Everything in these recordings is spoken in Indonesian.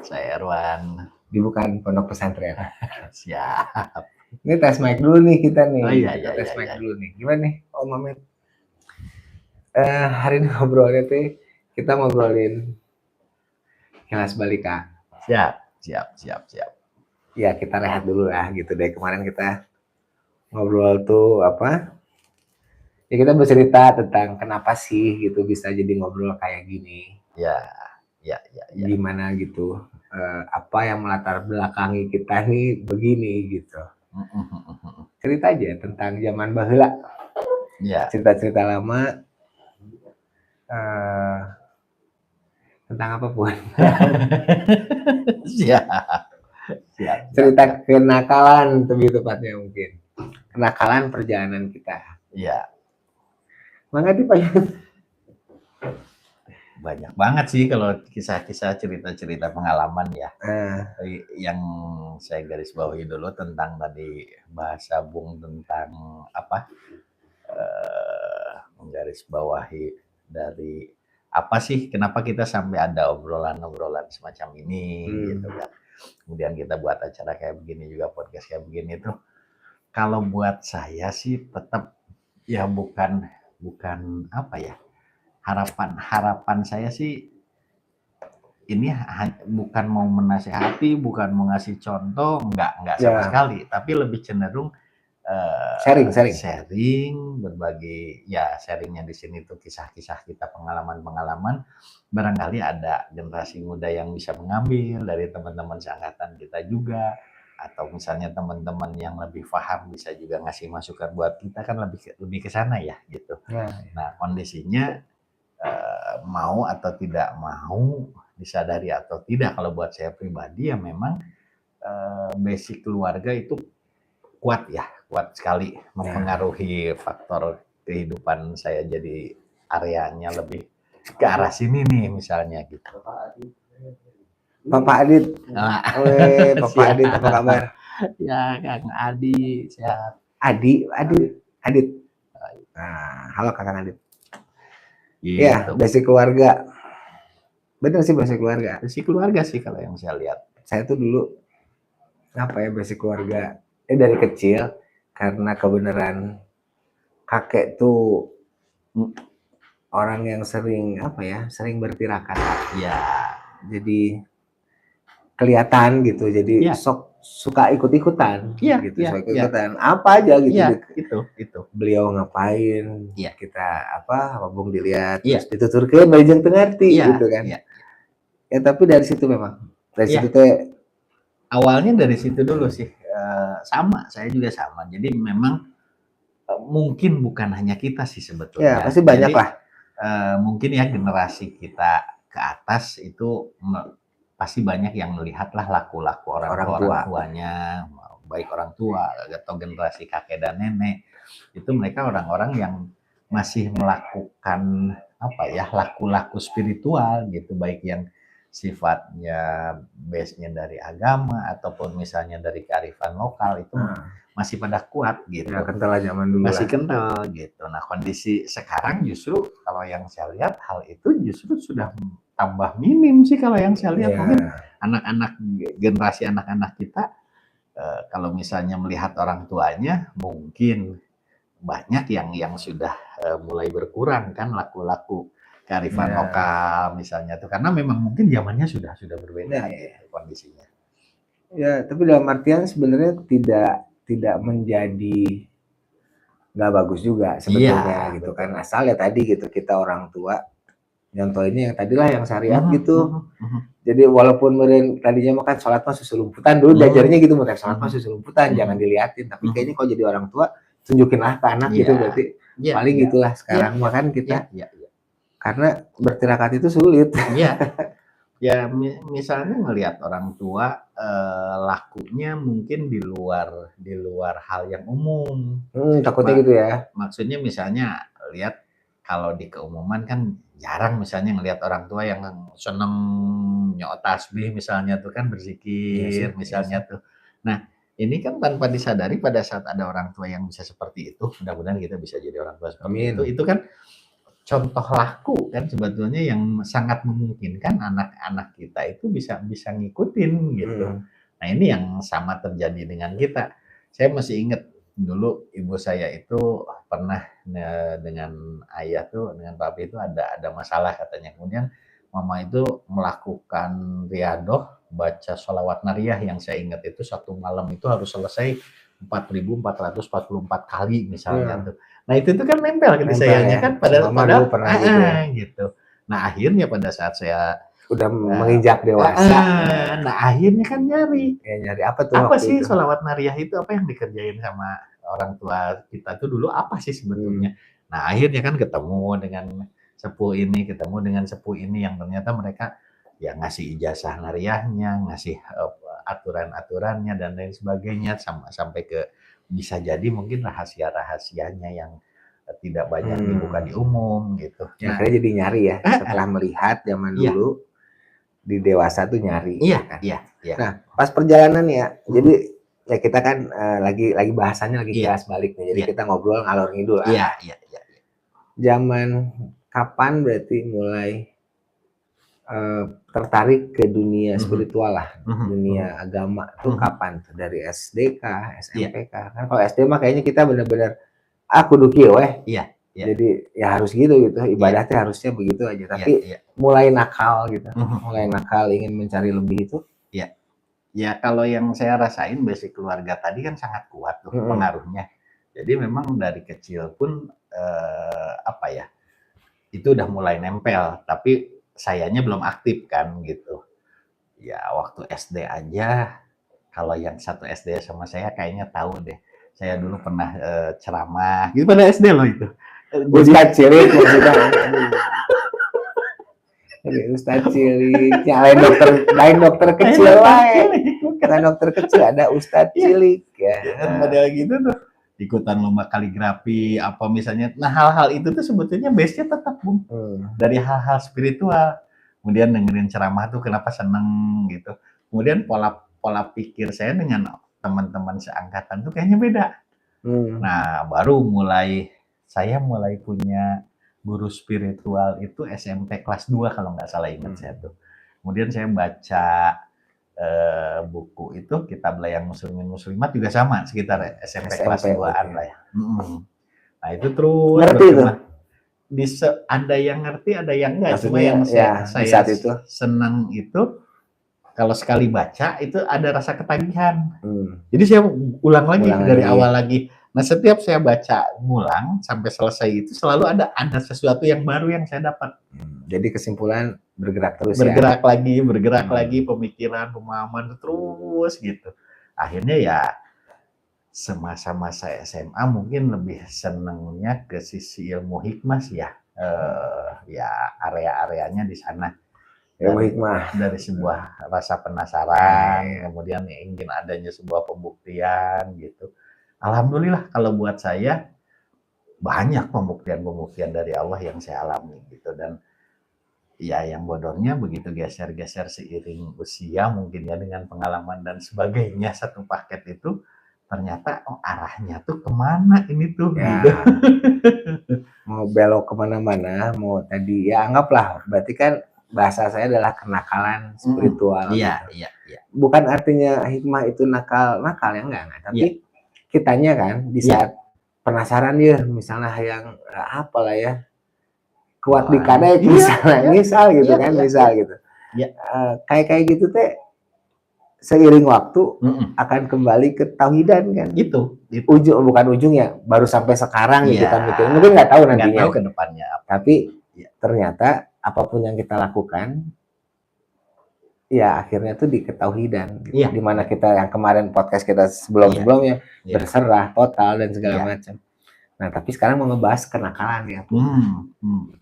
Saya Erwan. Bukan pondok pesantren. Siap. Ini tes mic dulu nih kita nih. Oh iya, Kita iya, tes iya, mic iya. dulu nih. Gimana nih Om Amit? Hari ini ngobrolnya tuh kita ngobrolin kelas balika. Siap, siap, siap, siap. Ya kita rehat dulu lah gitu deh. Kemarin kita ngobrol tuh apa? Ya kita bercerita tentang kenapa sih gitu bisa jadi ngobrol kayak gini. Ya, ya, ya, ya. Gimana gitu. Apa yang melatar belakangi kita nih begini gitu. Cerita aja tentang zaman baheula. Ya. Cerita-cerita lama tentang apapun. Siap. Siap. Cerita kenakalan lebih tepatnya mungkin. Kenakalan perjalanan kita. Iya. Mangga dipanggil. Banyak banget sih kalau kisah-kisah cerita-cerita pengalaman ya. Yang saya garis bawahi dulu tentang tadi bahasa Bung tentang apa? Menggaris bawahi dari apa sih kenapa kita sampai ada obrolan-obrolan semacam ini gitu kan. Kemudian kita buat acara kayak begini juga, podcast kayak begini tuh. Kalau buat saya sih tetap ya bukan apa ya, harapan saya sih ini bukan mau menasehati, bukan mau ngasih contoh, enggak sama sekali, tapi lebih cenderung sharing, berbagi ya, sharingnya di sini tuh kisah-kisah kita, pengalaman-pengalaman. Barangkali ada generasi muda yang bisa mengambil dari teman-teman seangkatan kita juga, atau misalnya teman-teman yang lebih paham bisa juga ngasih masukan buat kita, kan lebih ke sana ya gitu. Nah, kondisinya mau atau tidak mau, disadari atau tidak, kalau buat saya pribadi ya memang basic keluarga itu kuat sekali mempengaruhi faktor kehidupan saya, jadi areanya lebih ke arah sini nih misalnya gitu. Bapak Adit. Bapak Adit apa kabar? Ya Kang Adi, sehat. Adit. Nah, halo Kakang Adit. Iya, basic keluarga. Bener sih basic keluarga. Basic keluarga sih kalau yang saya lihat. Saya tuh dulu apa ya basic keluarga dari kecil karena kebenaran kakek tuh orang yang sering apa ya, sering bertirakat. Ya. Jadi kelihatan gitu. Jadi suka ikut-ikutan gitu. Suka ikut-ikutan apa aja gitu. Itu. Beliau ngapain, kita apa Bung dilihat terus dituturkeun bari jeung teu ngarti gitu kan. Ya tapi dari situ memang. Dari situ teh awalnya dari situ dulu sih. Saya juga sama. Jadi memang mungkin bukan hanya kita sih sebetulnya. Ya, pasti banyak lah. Mungkin ya generasi kita ke atas itu pasti banyak yang melihatlah laku-laku orang tuanya, baik orang tua atau generasi kakek dan nenek. Itu mereka orang-orang yang masih melakukan apa ya, laku-laku spiritual gitu, baik yang sifatnya base-nya dari agama ataupun misalnya dari kearifan lokal, itu masih pada kuat gitu. Ya, kental zaman dulu masih kental gitu. Nah, kondisi sekarang justru kalau yang saya lihat hal itu justru sudah tambah minim sih kalau yang saya lihat. Mungkin anak-anak, generasi anak-anak kita kalau misalnya melihat orang tuanya mungkin banyak yang sudah mulai berkurang kan laku-laku kearifan lokal misalnya tuh, karena memang mungkin zamannya sudah berbeda gitu kondisinya. Ya, tapi dalam artian sebenarnya tidak menjadi nggak bagus juga sebetulnya gitu kan, asal ya tadi gitu kita orang tua nyontoinnya yang tadilah yang syariat gitu. Jadi walaupun meren tadinya makan sholat mah susulumputan dulu diajarnya gitu, makan sholat mah susulumputan jangan diliatin, tapi kayaknya kalau jadi orang tua tunjukinlah ke anak gitu, berarti paling gitulah sekarang makan kita karena bertirakat itu sulit. Ya misalnya ngelihat orang tua lakunya mungkin di luar hal yang umum. Takutnya gitu ya. Maksudnya misalnya lihat kalau di keumuman kan jarang misalnya ngelihat orang tua yang seneng nyot tasbih misalnya tuh kan, berzikir misalnya tuh. Nah, ini kan tanpa disadari pada saat ada orang tua yang bisa seperti itu, mudah-mudahan kita bisa jadi orang tua seperti itu. Itu kan contoh laku kan sebetulnya yang sangat memungkinkan anak-anak kita itu bisa bisa ngikutin gitu. Nah ini yang sama terjadi dengan kita. Saya masih ingat dulu ibu saya itu pernah dengan ayah tuh dengan papi itu ada masalah katanya. Kemudian mama itu melakukan riadoh baca sholawat nariyah yang saya ingat itu satu malam itu harus selesai 4.444 kali misalnya tuh. Nah itu tuh kan nempel ke sayanya ya. kan padahal pernah gitu, ya. gitu. Nah akhirnya pada saat saya udah menginjak dewasa, nah akhirnya kan nyari. Ya, nyari apa tuh? Apa waktu sih itu? sholawat nariyah itu apa yang dikerjain sama orang tua kita tuh dulu apa sih sebetulnya? Nah akhirnya kan ketemu dengan sepuh ini, ketemu dengan sepuh ini yang ternyata mereka ya ngasih ijazah nariyahnya, ngasih aturan-aturannya dan lain sebagainya sampai ke bisa jadi mungkin rahasia-rahasianya yang tidak banyak dibuka di umum gitu. Ya, akhirnya jadi nyari ya setelah melihat zaman dulu di dewasa tuh nyari. Iya, kan? iya. Nah pas perjalanan ya, jadi ya kita kan lagi bahasanya lagi kelas balik nih, jadi kita ngobrol ngalor ngidul. Iya. Zaman kapan berarti mulai tertarik ke dunia spiritual lah, dunia agama tuh kapan tuh? Dari SD kah, SMP kah? Kan kalau SD mah kayaknya kita bener-bener kudu kieu weh. Iya. Jadi ya harus gitu ibadatnya harusnya begitu aja. Tapi mulai nakal gitu, mulai nakal ingin mencari lebih itu. Iya. Ya kalau yang saya rasain basic keluarga tadi kan sangat kuat tuh pengaruhnya. Jadi memang dari kecil pun apa ya itu udah mulai nempel. Tapi sayanya belum aktif kan gitu. Ya waktu SD aja kalau yang satu SD sama saya kayaknya tahu deh. Saya dulu pernah ceramah gitu pada SD loh itu. Ustadz cilik maksudnya. Ustadz cilik, lain dokter kecil lah. Lain dokter kecil ada Ustadz cilik ya. Model gitu tuh. Ikutan lomba kaligrafi apa misalnya. Nah hal-hal itu tuh sebetulnya base-nya tetap Bung. Dari hal-hal spiritual. Kemudian dengerin ceramah tuh kenapa seneng gitu. Kemudian pola pikir saya dengan teman-teman seangkatan tuh kayaknya beda. Nah baru saya mulai punya guru spiritual itu SMP kelas 2 kalau nggak salah ingat saya tuh. Kemudian saya baca buku itu Kitab Layang Muslimin Muslimat juga sama sekitar SMP kelas 2-an lah ya. Nah itu terus ngerti itu. Ada yang ngerti, ada yang enggak. Cuma yang saya itu senang itu kalau sekali baca itu ada rasa ketagihan. Jadi saya ulang lagi dari awal lagi. Nah setiap saya baca ngulang sampai selesai itu selalu ada sesuatu yang baru yang saya dapat. Jadi kesimpulan bergerak terus bergerak lagi pemikiran, pemahaman terus gitu. Akhirnya ya semasa-masa SMA mungkin lebih senangnya ke sisi ilmu hikmah sih ya. Ya area-areanya di sana. Ilmu hikmah dari sebuah rasa penasaran, kemudian ingin adanya sebuah pembuktian gitu. Alhamdulillah kalau buat saya banyak pembuktian dari Allah yang saya alami gitu dan ya yang bodohnya begitu geser-geser seiring usia mungkin ya dengan pengalaman dan sebagainya satu paket itu ternyata arahnya tuh kemana ini tuh ya. Gitu. Mau belok kemana-mana, mau tadi ya anggaplah berarti kan bahasa saya adalah kenakalan spiritual. Iya. Bukan artinya hikmah itu nakal ya enggak. Tapi kitanya kan di saat penasaran ya misalnya yang apalah ya kuat di kadek misal gitu kan misal gitu. Kayak gitu teh seiring waktu akan kembali ke tauhidan kan. Gitu. Bukan ujungnya baru sampai sekarang gitu kan mikir. Mungkin nggak tahu nantinya. Nggak tahu ke depannya. Tapi ternyata apapun yang kita lakukan ya akhirnya tuh di ketauhidan gitu. Dimana kita yang kemarin podcast kita sebelumnya berserah total dan segala macam. Nah tapi sekarang mau ngebahas kenakalan ya.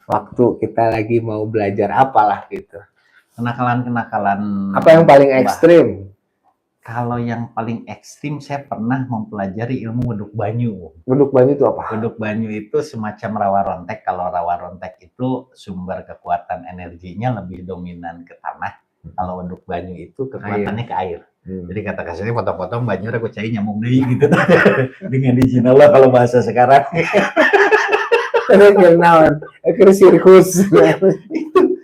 Waktu kita lagi mau belajar apalah gitu. Kenakalan apa yang paling ekstrim? Kalau yang paling ekstrim saya pernah mempelajari ilmu weduk banyu. Weduk banyu itu apa? Weduk banyu itu semacam rawa rontek. Kalau rawa rontek itu sumber kekuatan energinya lebih dominan ke tanah. Kalau weduk banyu itu kekuatannya ke air. Jadi kata kasarnya potong-potong banyu aku cai nyamuk deui gitu. Dengan izin Allah kalau bahasa sekarang. Terus naon? Keur sirkus.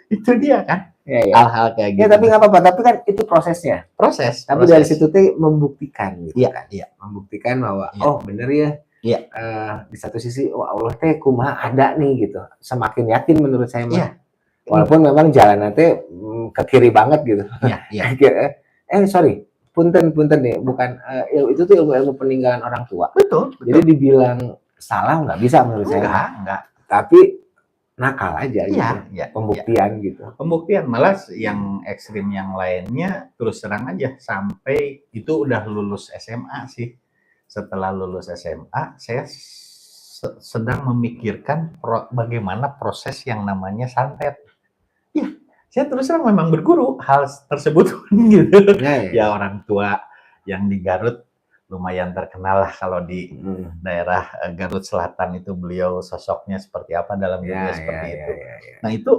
Itu dia kan. Ya, ya. Hal-hal kayak Ya, gitu. tapi nggak apa-apa. Tapi kan itu prosesnya. Tapi dari situ tuh membuktikan gitu kan. Iya. Membuktikan bahwa Iya. oh bener ya. Iya. Di satu sisi oh Allah teh kumaha ada nih gitu. Semakin yakin menurut saya mah. Iya. Walaupun memang jalan nanti ke kiri banget gitu. Iya. Sorry. Punten nih, bukan itu tuh ilmu peninggalan orang tua. Betul. Jadi dibilang salah nggak bisa menurut saya. Enggak. Tapi nakal aja gitu. Iya. Pembuktian gitu. Pembuktian malah yang ekstrim yang lainnya terus terang aja sampai itu udah lulus SMA sih. Setelah lulus SMA, saya sedang memikirkan bagaimana proses yang namanya santet. Ya, saya terus terang memang berguru hal tersebut gitu. Ya orang tua yang di Garut lumayan terkenal lah kalau di daerah Garut Selatan itu beliau sosoknya seperti apa dalam dunia seperti itu. Nah itu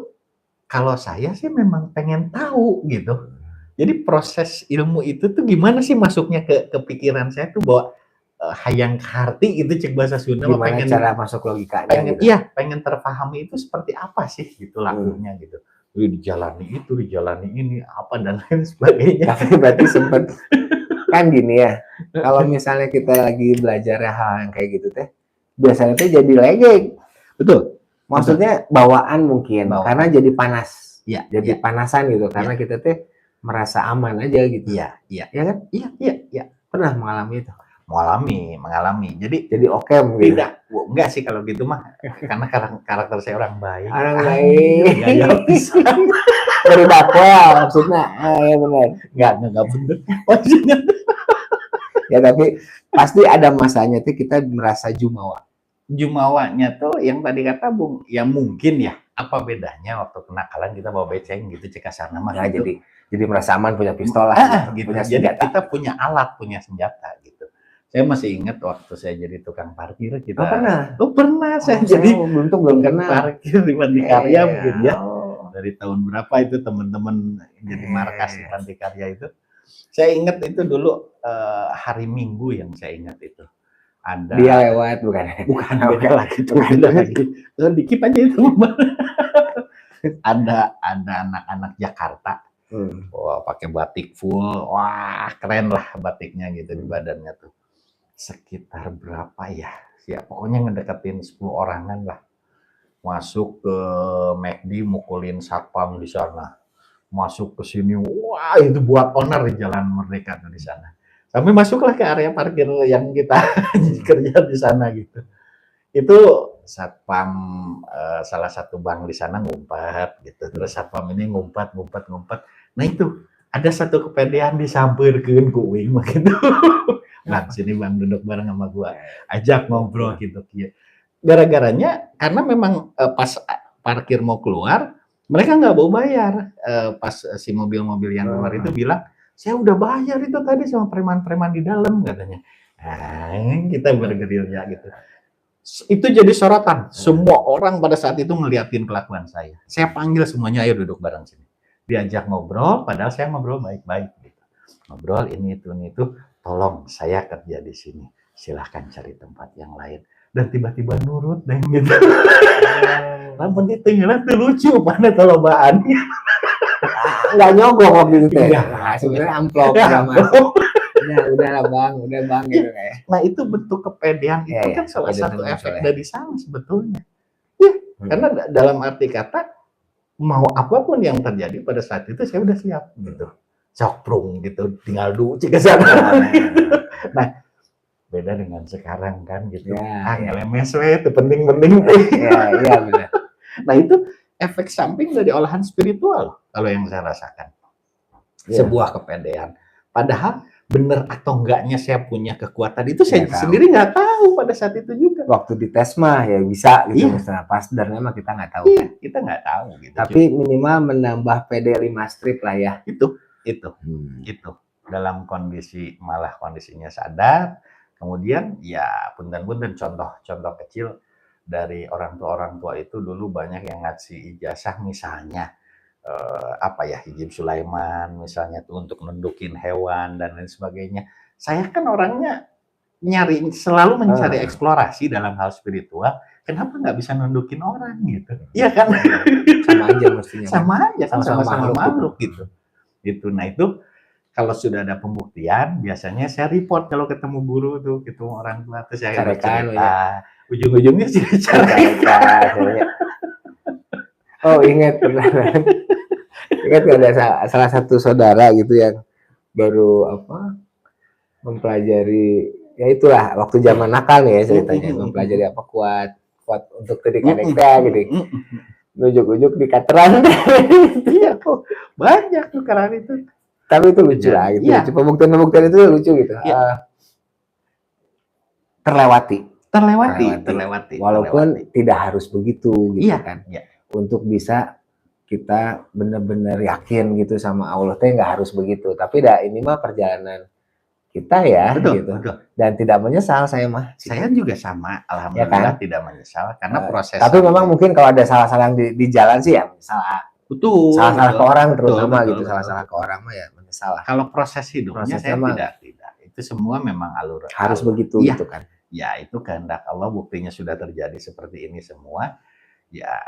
kalau saya sih memang pengen tahu gitu. Jadi proses ilmu itu tuh gimana sih masuknya ke pikiran saya tuh bahwa hayang karti itu cek bahasa Sunda. Gimana pengen, cara masuk logikanya pengen, gitu. Iya, pengen terpahami itu seperti apa sih gitu lakunya gitu. Dijalani ini apa dan lain sebagainya. Tapi berarti sempet kan gini ya, kalau misalnya kita lagi belajar hal yang kayak gitu teh, biasanya teh jadi legek. Betul. Maksudnya bawaan mungkin, karena jadi panas. Iya. Jadi panasan gitu, karena kita teh merasa aman aja gitu. Iya. Ya kan? Iya. Pernah mengalami itu? Mengalami. Jadi oke gitu. Tidak, enggak sih kalau gitu mah. Karena karakter saya orang baik. Orang baik. Gaya pisan. Dari dakwah maksudnya. Ya benar. Enggak bener. Maksudnya. Ya tapi pasti ada masanya tuh kita merasa jumawa. Jumawanya tuh yang tadi kata Bung, ya mungkin ya. Apa bedanya waktu kenakalan kita bawa beceng gitu cek kasarna mah. Nah, gitu. Jadi merasa aman punya pistol lah. Gitu. Jadi kita punya alat, punya senjata gitu. Saya masih ingat waktu saya jadi tukang parkir kita. Pernah saya jadi belum kenal parkir di Pantikarya mungkin ya. Dari tahun berapa itu teman-teman jadi markas di Pantikarya itu. Saya ingat itu dulu hari Minggu yang saya ingat itu. Ada dia lewat bukan beda lagi. Terus dikit aja itu. ada anak-anak Jakarta. Wah, pakai batik full. Wah, keren lah batiknya gitu di badannya tuh. Sekitar berapa ya? Ya pokoknya ngedeketin 10 orangan lah. Masuk ke McD mukulin satpam di sana. Masuk ke sini, wah itu buat onar di Jalan Merdeka tuh di sana. Sampai masuklah ke area parkir yang kita kerja di sana gitu. Itu satpam salah satu bank di sana ngumpet gitu. Terus satpam ini ngumpet. Nah itu ada satu kepedean disampeurkeun ku uing mah gitu. Nah, sini Bang duduk bareng sama gua. Ajak ngobrol gitu. Gara-garanya karena memang pas parkir mau keluar, mereka nggak mau bayar. Pas si mobil-mobil yang keluar itu bilang, "Saya udah bayar itu tadi sama preman-preman di dalam," katanya. Kita bergerilya gitu. Itu jadi sorotan. Semua orang pada saat itu ngeliatin kelakuan saya. Saya panggil semuanya, ayo duduk bareng sini. Diajak ngobrol, padahal saya ngobrol baik-baik gitu. Ngobrol ini itu. Tolong saya kerja di sini, silahkan cari tempat yang lain. Dan tiba-tiba nurut deh gitu. Lamun di tengah tuh lucu mana telobaan. Nggak nyogok waktu itu teh. Sebenarnya amplop udah lah bang gitu kayak. Nah itu bentuk kepedean itu kan salah satu efek dari sana sebetulnya. Ya, karena dalam arti kata mau apapun yang terjadi pada saat itu saya udah siap gitu. Coprung gitu, tinggal dulu ke sana. Nah, beda dengan sekarang kan gitu. Ngelemes itu penting-penting. Iya benar. Nah, itu efek samping dari olahan spiritual kalau yang saya rasakan. Sebuah kepedean. Padahal benar atau enggaknya saya punya kekuatan itu saya sendiri nggak tahu pada saat itu juga. Waktu di tes mah ya bisa gitu misalnya. Pas darnya mah kita nggak tahu. Kita nggak tahu gitu. Tapi minimal menambah PD 5 strip lah ya. Itu dalam kondisinya sadar. Kemudian ya punten-punten contoh kecil dari orang tua itu dulu banyak yang ngasih ijazah misalnya Hijib Sulaiman misalnya tuh untuk nendukin hewan dan lain sebagainya. Saya kan orangnya selalu mencari eksplorasi dalam hal spiritual. kenapa nggak bisa nundukin orang gitu? Iya kan? Sama aja mestinya. Sama aja kan, sama-sama makhluk makhluk gitu. Gitu. Nah itu kalau sudah ada pembuktian, biasanya saya report kalau ketemu guru tuh, ketemu orang tua, terus saya Carekan, bercerita. Ujung-ujungnya sih carekan. Oh ingat pernah. Ingat nggak ada salah satu saudara gitu yang baru mempelajari, ya itulah waktu zaman nakal nih ya ceritanya, mempelajari apa kuat untuk pendidikan ekstra gitu. Ujuk-ujuk di kateran. Iya kok banyak tuh karena itu. Tapi itu lucu lah gitu. Iya. Pembuktian itu lucu gitu. Iya. Terlewati. Walaupun tidak harus begitu gitu iya, kan. Iya. Untuk bisa kita benar-benar yakin gitu sama Allah teh nggak harus begitu. Tapi ini mah perjalanan kita ya, betul, gitu. Betul. Dan tidak menyesal saya mah. Saya juga sama, alhamdulillah ya kan? Tidak menyesal karena proses. Tapi memang mungkin kalau ada salah-salah di jalan sih ya salah. Betul. Salah ke orang terutama gitu, salah-salah ke orang mah ya menyesal. Kalau proses hidupnya saya tidak. Itu semua memang alur. Harus begitu ya, gitu kan. Ya itu kehendak Allah, buktinya sudah terjadi seperti ini semua. Ya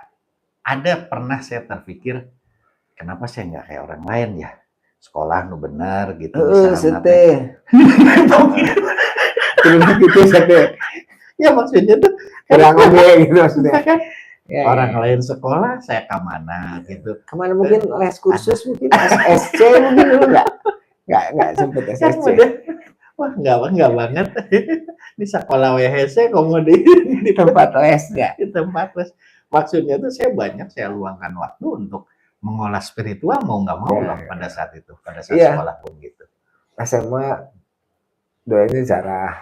ada pernah saya terpikir kenapa saya nggak kayak orang lain ya, sekolah nu bener gitu. Sete. Gitu sete. Ya maksudnya tuh kurang gitu maksudnya kan. Ya, orang lain sekolah, saya kemana gitu. Kemana mungkin les kursus, mungkin SSC mungkin dulu nggak sempet SSC. Wah nggak banget. Di sekolah WHC kamu di tempat les ya. Di tempat les. Maksudnya tuh saya luangkan waktu untuk mengolah spiritual mau nggak mau lah pada saat itu, pada saat sekolah pun gitu. SMA doanya jarah.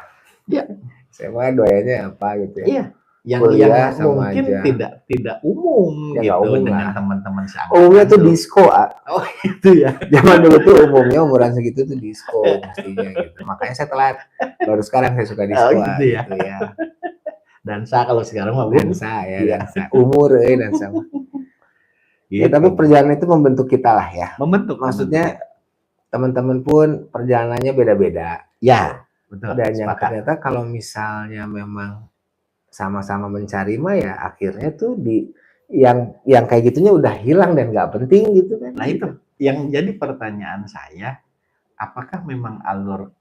Iya. SMA doanya apa gitu ya. Iya. Yang mungkin aja. tidak umum ya, gitu umum dengan teman-teman seangkatan. Umumnya tuh disco. Oh itu ya. Zaman dulu tuh umumnya umuran segitu tuh disco mestinya gitu. Makanya saya telat. Baru sekarang saya suka disco. Gitu ya. Dansa kalau sekarang mah dansa ya. Dansa. Umur dansa. Gitu. Ya, tapi perjalanan itu membentuk kita lah ya. Membentuk. Maksudnya teman-teman pun perjalanannya beda-beda. Ya, betul. Dan yang ternyata kalau misalnya memang sama-sama mencari mah ya akhirnya tuh yang kayak gitunya udah hilang dan nggak penting gitu kan. Nah itu yang jadi pertanyaan saya, apakah memang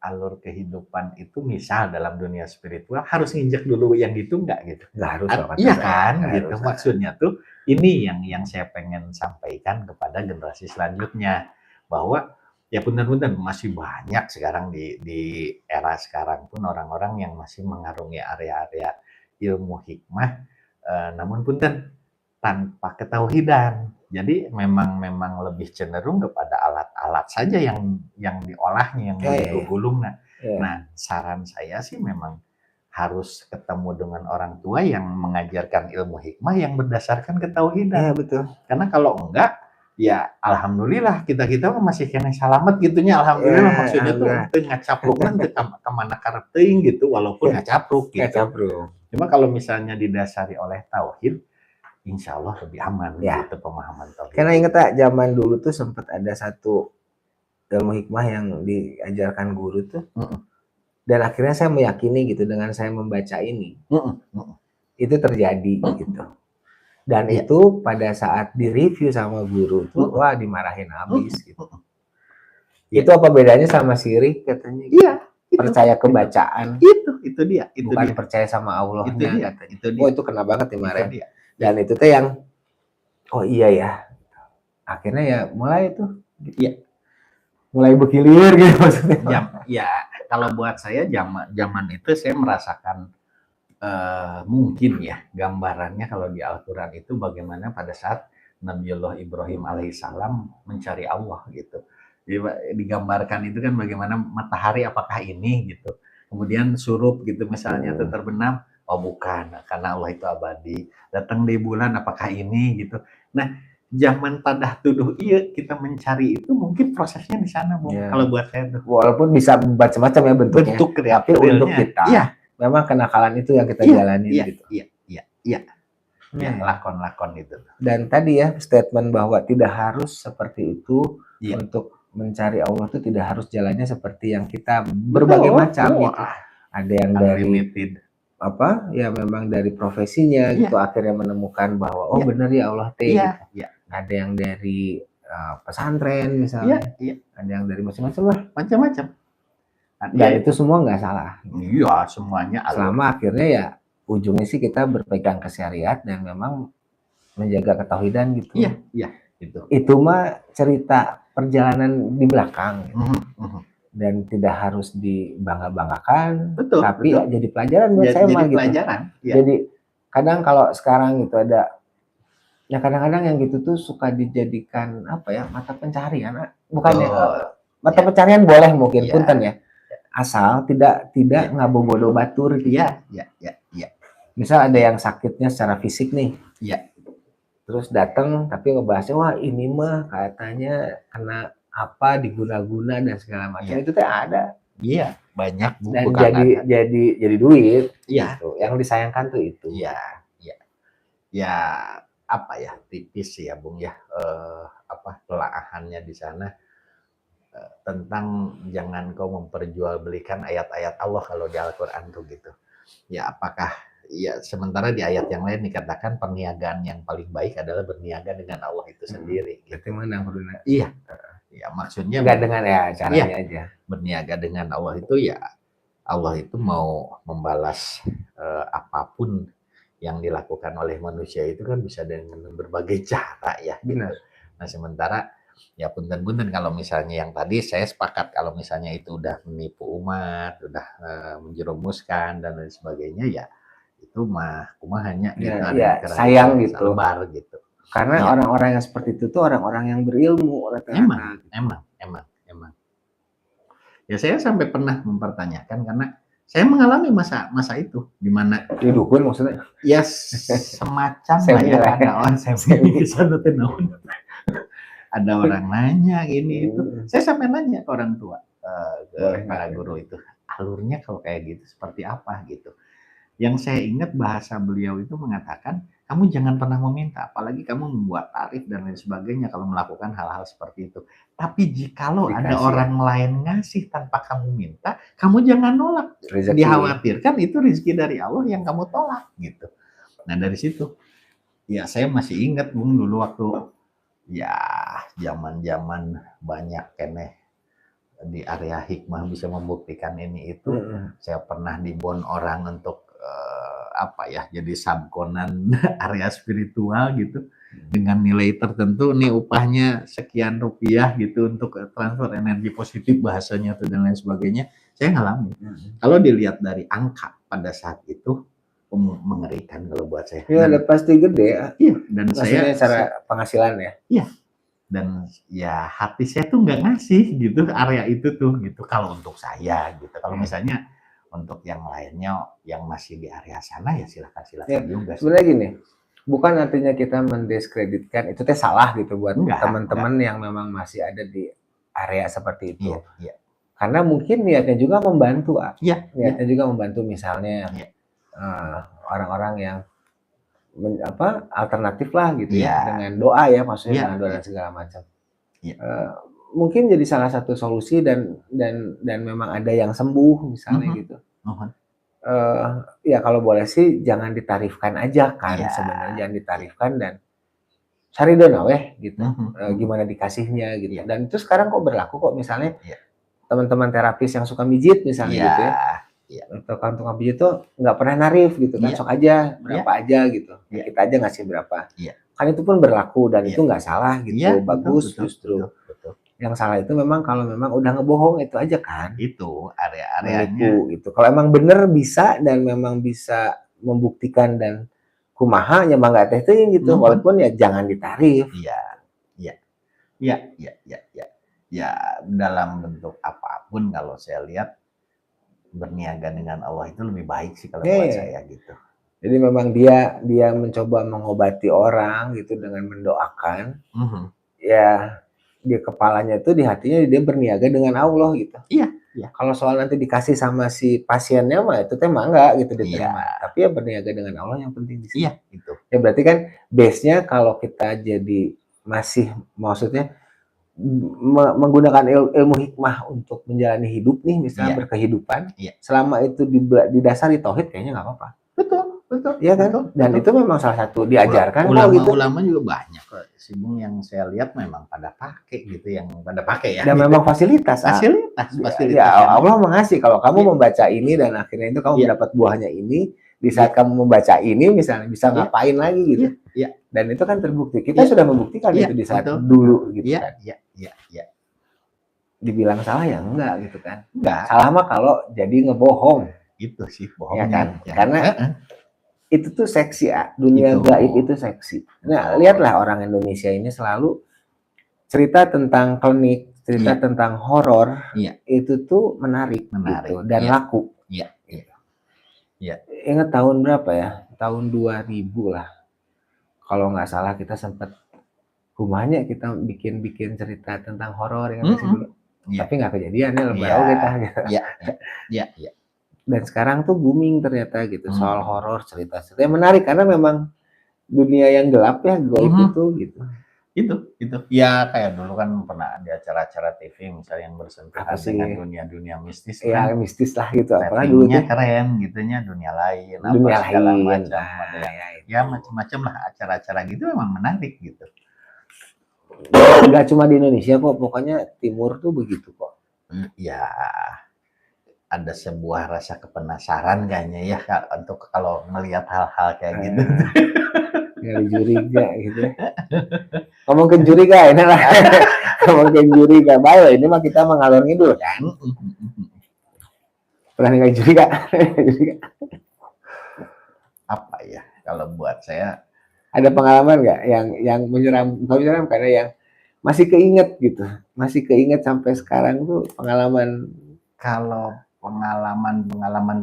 alur kehidupan itu misal dalam dunia spiritual harus nginjek dulu yang gitu nggak gitu? Nggak harus. Iya kan gitu. Harus. Maksudnya tuh ini yang saya pengen sampaikan kepada generasi selanjutnya bahwa ya benar-benar masih banyak sekarang di era sekarang pun orang-orang yang masih mengarungi area-area ilmu hikmah, namun punten tanpa ketauhidan. Jadi memang lebih cenderung kepada alat-alat saja yang diolahnya, yang digulung. Nah, saran saya sih memang harus ketemu dengan orang tua yang mengajarkan ilmu hikmah yang berdasarkan ketauhidan. Iya betul. Karena kalau enggak, ya alhamdulillah kita masih kena selamat gitunya. Alhamdulillah maksudnya tuh ngacapruk nanti kemana karep teuing gitu, walaupun ngacapruk gitu. Cuma kalau misalnya didasari oleh tauhid, insya Allah lebih aman gitu pemahaman tauhid. Karena ingat tak zaman dulu tuh sempat ada satu ilmu hikmah yang diajarkan guru tuh, dan akhirnya saya meyakini gitu dengan saya membaca ini, itu terjadi gitu. Dan itu pada saat direview sama guru tuh, wah dimarahin habis gitu. Itu apa bedanya sama syirik katanya? Iya. Percaya kebacaan. Itu dia. Bukan percaya sama Allahnya. Itu dia. Oh itu kena banget dimarahin. Dan itu tuh yang, oh iya ya. Akhirnya ya mulai tuh. Iya. Mulai berkilir gitu maksudnya. Ya kalau buat saya zaman itu saya merasakan mungkin ya gambarannya kalau di Al-Quran itu bagaimana pada saat Nabiullah Ibrahim alaihissalam mencari Allah gitu. Digambarkan itu kan bagaimana matahari apakah ini gitu. Kemudian surup gitu misalnya itu terbenam, oh bukan, karena Allah itu abadi. Datang di bulan apakah ini gitu. Nah, zaman tadah tuduh iya kita mencari itu mungkin prosesnya di sana, Bu. Kalau buat saya tuh. Walaupun bisa macam-macam ya bentuknya. Bentuk tapi untuk kita. Iya. Memang kenakalan itu yang kita jalani gitu. Iya. Ya, lakon-lakon itu. Dan tadi ya statement bahwa tidak harus seperti itu untuk mencari Allah itu tidak harus jalannya seperti yang kita berbagai macam gitu. Ada yang dari apa ya memang dari profesinya Iya. gitu akhirnya menemukan bahwa oh Iya. benar ya Allah teh Iya, gitu. iya. Ada yang dari pesantren Iya, misalnya, iya. ada yang dari macam-macam lah. Macam-macam. Dan itu semua nggak salah. Iya, semuanya Selama akhirnya ya ujungnya sih kita berpegang ke syariat dan memang menjaga ketauhidan gitu. Iya, iya. Itu mah cerita perjalanan di belakang. Gitu. Dan tidak harus dibangga-banggakan, tapi ya jadi pelajaran buat saya mah gitu. Ya. Jadi kadang kalau sekarang gitu ada, ya kadang-kadang yang gitu tuh suka dijadikan apa ya mata pencarian, bukannya mata pencarian boleh mungkin punten ya, asal tidak ngabobodo batur gitu. Iya. Misal ada yang sakitnya secara fisik nih, terus datang tapi ngebahasnya wah ini mah katanya kena apa diguna-guna dan segala macam itu teh ada. Iya, banyak dan jadi duit. Iya. Gitu. Yang disayangkan tuh itu. Iya, iya. Ya apa ya tipis ya Bung ya apa telaahannya di sana tentang jangan kau memperjualbelikan ayat-ayat Allah kalau di Al-Qur'an tuh gitu. Ya apakah ya sementara di ayat yang lain dikatakan perniagaan yang paling baik adalah berniaga dengan Allah itu sendiri. Berarti menang Bruna. Iya. Ya maksudnya enggak dengan ya caranya aja. Berniaga dengan Allah itu ya Allah itu mau membalas apapun yang dilakukan oleh manusia itu kan bisa dengan berbagai cara ya. Benar. Nah sementara ya punten-punten kalau misalnya yang tadi saya sepakat kalau misalnya itu udah menipu umat, udah menjerumuskan dan lain sebagainya ya itu mah hanya gitu ya, sayang gitu. Lebar gitu. Karena orang-orang yang seperti itu tuh orang-orang yang berilmu rata-rata. Emang. Ya saya sampai pernah mempertanyakan karena saya mengalami masa itu di mana didukun maksudnya. Ya semacam lah ya ada orang ada orang nanya gini itu. Saya sampai nanya ke orang tua ke para guru itu alurnya kalau kayak gitu seperti apa gitu. Yang saya ingat bahasa beliau itu mengatakan kamu jangan pernah meminta, apalagi kamu membuat tarif dan lain sebagainya kalau melakukan hal-hal seperti itu. Tapi jikalau ada orang lain ngasih tanpa kamu minta, kamu jangan nolak. Rezeki. Dikhawatirkan itu rezeki dari Allah yang kamu tolak gitu. Nah dari situ, ya saya masih ingat Bung dulu waktu ya zaman banyak keneh di area hikmah bisa membuktikan ini itu. Saya pernah dibon orang untuk apa ya jadi sabkonan area spiritual gitu dengan nilai tertentu nih upahnya sekian rupiah gitu untuk transfer energi positif bahasanya tuh dan lain sebagainya saya ngalamin. Kalau dilihat dari angka pada saat itu mengerikan kalau buat saya. Ya udah pasti gede. Iya dan maksudnya secara penghasilan ya. Iya dan ya hati saya tuh nggak ngasih gitu area itu tuh gitu kalau untuk saya gitu kalau misalnya untuk yang lainnya yang masih di area sana ya silakan juga. Sebenarnya gini, bukan artinya kita mendiskreditkan itu teh salah gitu buat teman-teman yang memang masih ada di area seperti itu. Iya. Karena mungkin niatnya juga membantu. Niatnya juga membantu misalnya orang-orang yang alternatif lah gitu ya dengan doa ya maksudnya dengan doa dan segala macam. Mungkin jadi salah satu solusi dan memang ada yang sembuh misalnya gitu. Ya kalau boleh sih jangan ditarifkan aja kan sebenarnya jangan ditarifkan dan cari dona weh gitu. Gimana dikasihnya gitu. Dan itu sekarang kok berlaku kok misalnya teman-teman terapis yang suka mijit misalnya gitu ya. Tukang pijit tuh nggak pernah narif gitu kan sok aja berapa aja gitu. Kita aja ngasih berapa. Kan itu pun berlaku dan itu nggak salah gitu. Bagus justru. Yang salah itu memang kalau memang udah ngebohong itu aja kan. Itu area-areanya. Gitu. Kalau emang bener bisa dan memang bisa membuktikan dan kumaha ya mangga teh teuing gitu. Walaupun ya jangan ditarif. Ya dalam bentuk apapun kalau saya lihat berniaga dengan Allah itu lebih baik sih kalau buat saya gitu. Jadi memang dia mencoba mengobati orang gitu dengan mendoakan. Ya di kepalanya itu di hatinya dia berniaga dengan Allah gitu. Iya. Kalau soal nanti dikasih sama si pasiennya mah itu teh mah enggak gitu diterima. Tapi ya berniaga dengan Allah yang penting di sini. Iya, gitu. Ya berarti kan base-nya kalau kita jadi masih maksudnya menggunakan ilmu hikmah untuk menjalani hidup nih, misalnya berkehidupan, selama itu didasari tauhid kayaknya nggak apa-apa. Betul. Iya kan? Dan itu memang salah satu diajarkan ulama juga banyak kok sih Bung yang saya lihat memang pada pakai gitu, yang pada pakai ya. Dan gitu. Memang fasilitas. Ya Allah mengasih kalau kamu membaca ini dan akhirnya itu kamu mendapat buahnya ini, di saat kamu membaca ini misalnya bisa ngapain lagi gitu. Dan itu kan terbukti. Kita sudah membuktikan itu di saat dulu gitu kan. Dibilang salah ya enggak gitu kan. Enggak. Salah mah kalau jadi ngebohong. Itu sih bohongnya. Ya kan? Karena itu tuh seksi ya. Dunia gaib itu seksi. Nah, lihatlah orang Indonesia ini selalu cerita tentang klinik, cerita tentang horor. Itu tuh menarik gitu dan laku. Ingat tahun berapa ya? Tahun 2000 lah. Kalau nggak salah kita sempat rumahnya kita bikin cerita tentang horor yang dulu. Tapi nggak kejadian ya lebaran kita gitu. Iya. Dan sekarang tuh booming ternyata gitu soal horor, cerita-cerita yang menarik karena memang dunia yang gelap ya gaib itu gitu. Itu ya kayak dulu kan pernah ada acara-acara TV misalnya yang bersentuhan dengan dunia mistis ya kan? Mistis lah gitu, apalagi dulunya keren gitunya, dunia lain segala macam, ya macam-macam lah acara-acara gitu memang menarik gitu. Nggak cuma di Indonesia kok, pokoknya timur tuh begitu kok. Ya ada sebuah rasa kepenasaran kayaknya ya untuk kalau melihat hal-hal kayak gitu. Nggak curiga gitu. Ngomong ke curiga ini lah. Ngomong ke curiga, baik ini mah kita mengalor ngidul kan. Pernah nggak curiga? Apa ya kalau buat saya? Ada pengalaman nggak yang menyeram karena yang masih keinget gitu, masih keinget sampai sekarang tuh pengalaman? Kalau pengalaman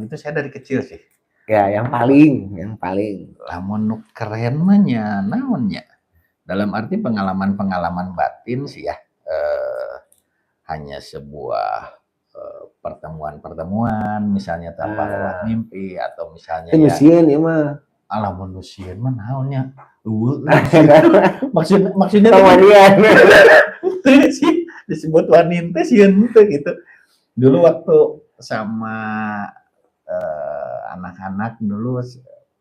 gitu saya dari kecil sih. Ya, yang paling lamun keren mah naonnya. Dalam arti pengalaman batin sih ya. Hanya sebuah pertemuan misalnya tanpa lewat mimpi atau misalnya ya mah manusia mah naonnya. Maksudnya kemanian. sih disebut wanita sih gitu. Dulu waktu sama anak-anak dulu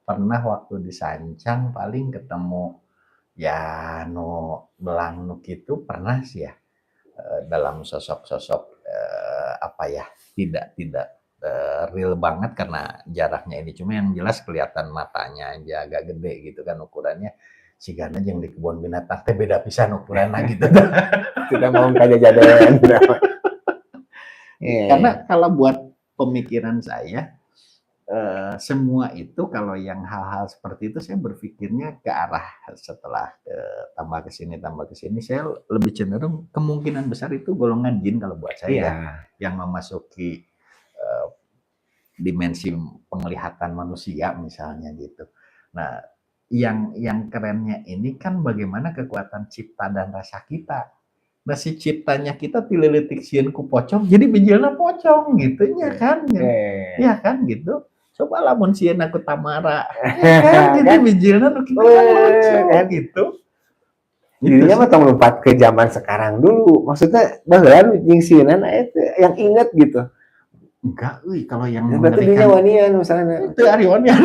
pernah waktu di Sancang paling ketemu ya belang gitu pernah sih ya, dalam sosok apa ya tidak real banget karena jaraknya ini, cuma yang jelas kelihatan matanya aja agak gede gitu kan ukurannya, sigana yang di kebun binatang teh beda pisan ukurannya gitu. Tidak mau kajajaden. Karena kalau buat pemikiran saya semua itu kalau yang hal-hal seperti itu saya berpikirnya ke arah setelah tambah ke sini saya lebih cenderung kemungkinan besar itu golongan jin kalau buat saya yang memasuki dimensi penglihatan manusia misalnya gitu. Nah, yang kerennya ini kan bagaimana kekuatan cipta dan rasa kita. Nah, si ciptanya kita tililitik sieun ku pocong jadi bijilna pocong gitu nya kan. Ya kan gitu. Coba lamun sieun aku Tamara. Ya kan jadi bijilna nu kitu kan gitu. Jadinya mah tong lompat ke zaman sekarang dulu. Maksudnya baheula jeung sieunna yang inget gitu. Enggak, kalau yang berarti dia wanian misalnya. Itu ari wanian.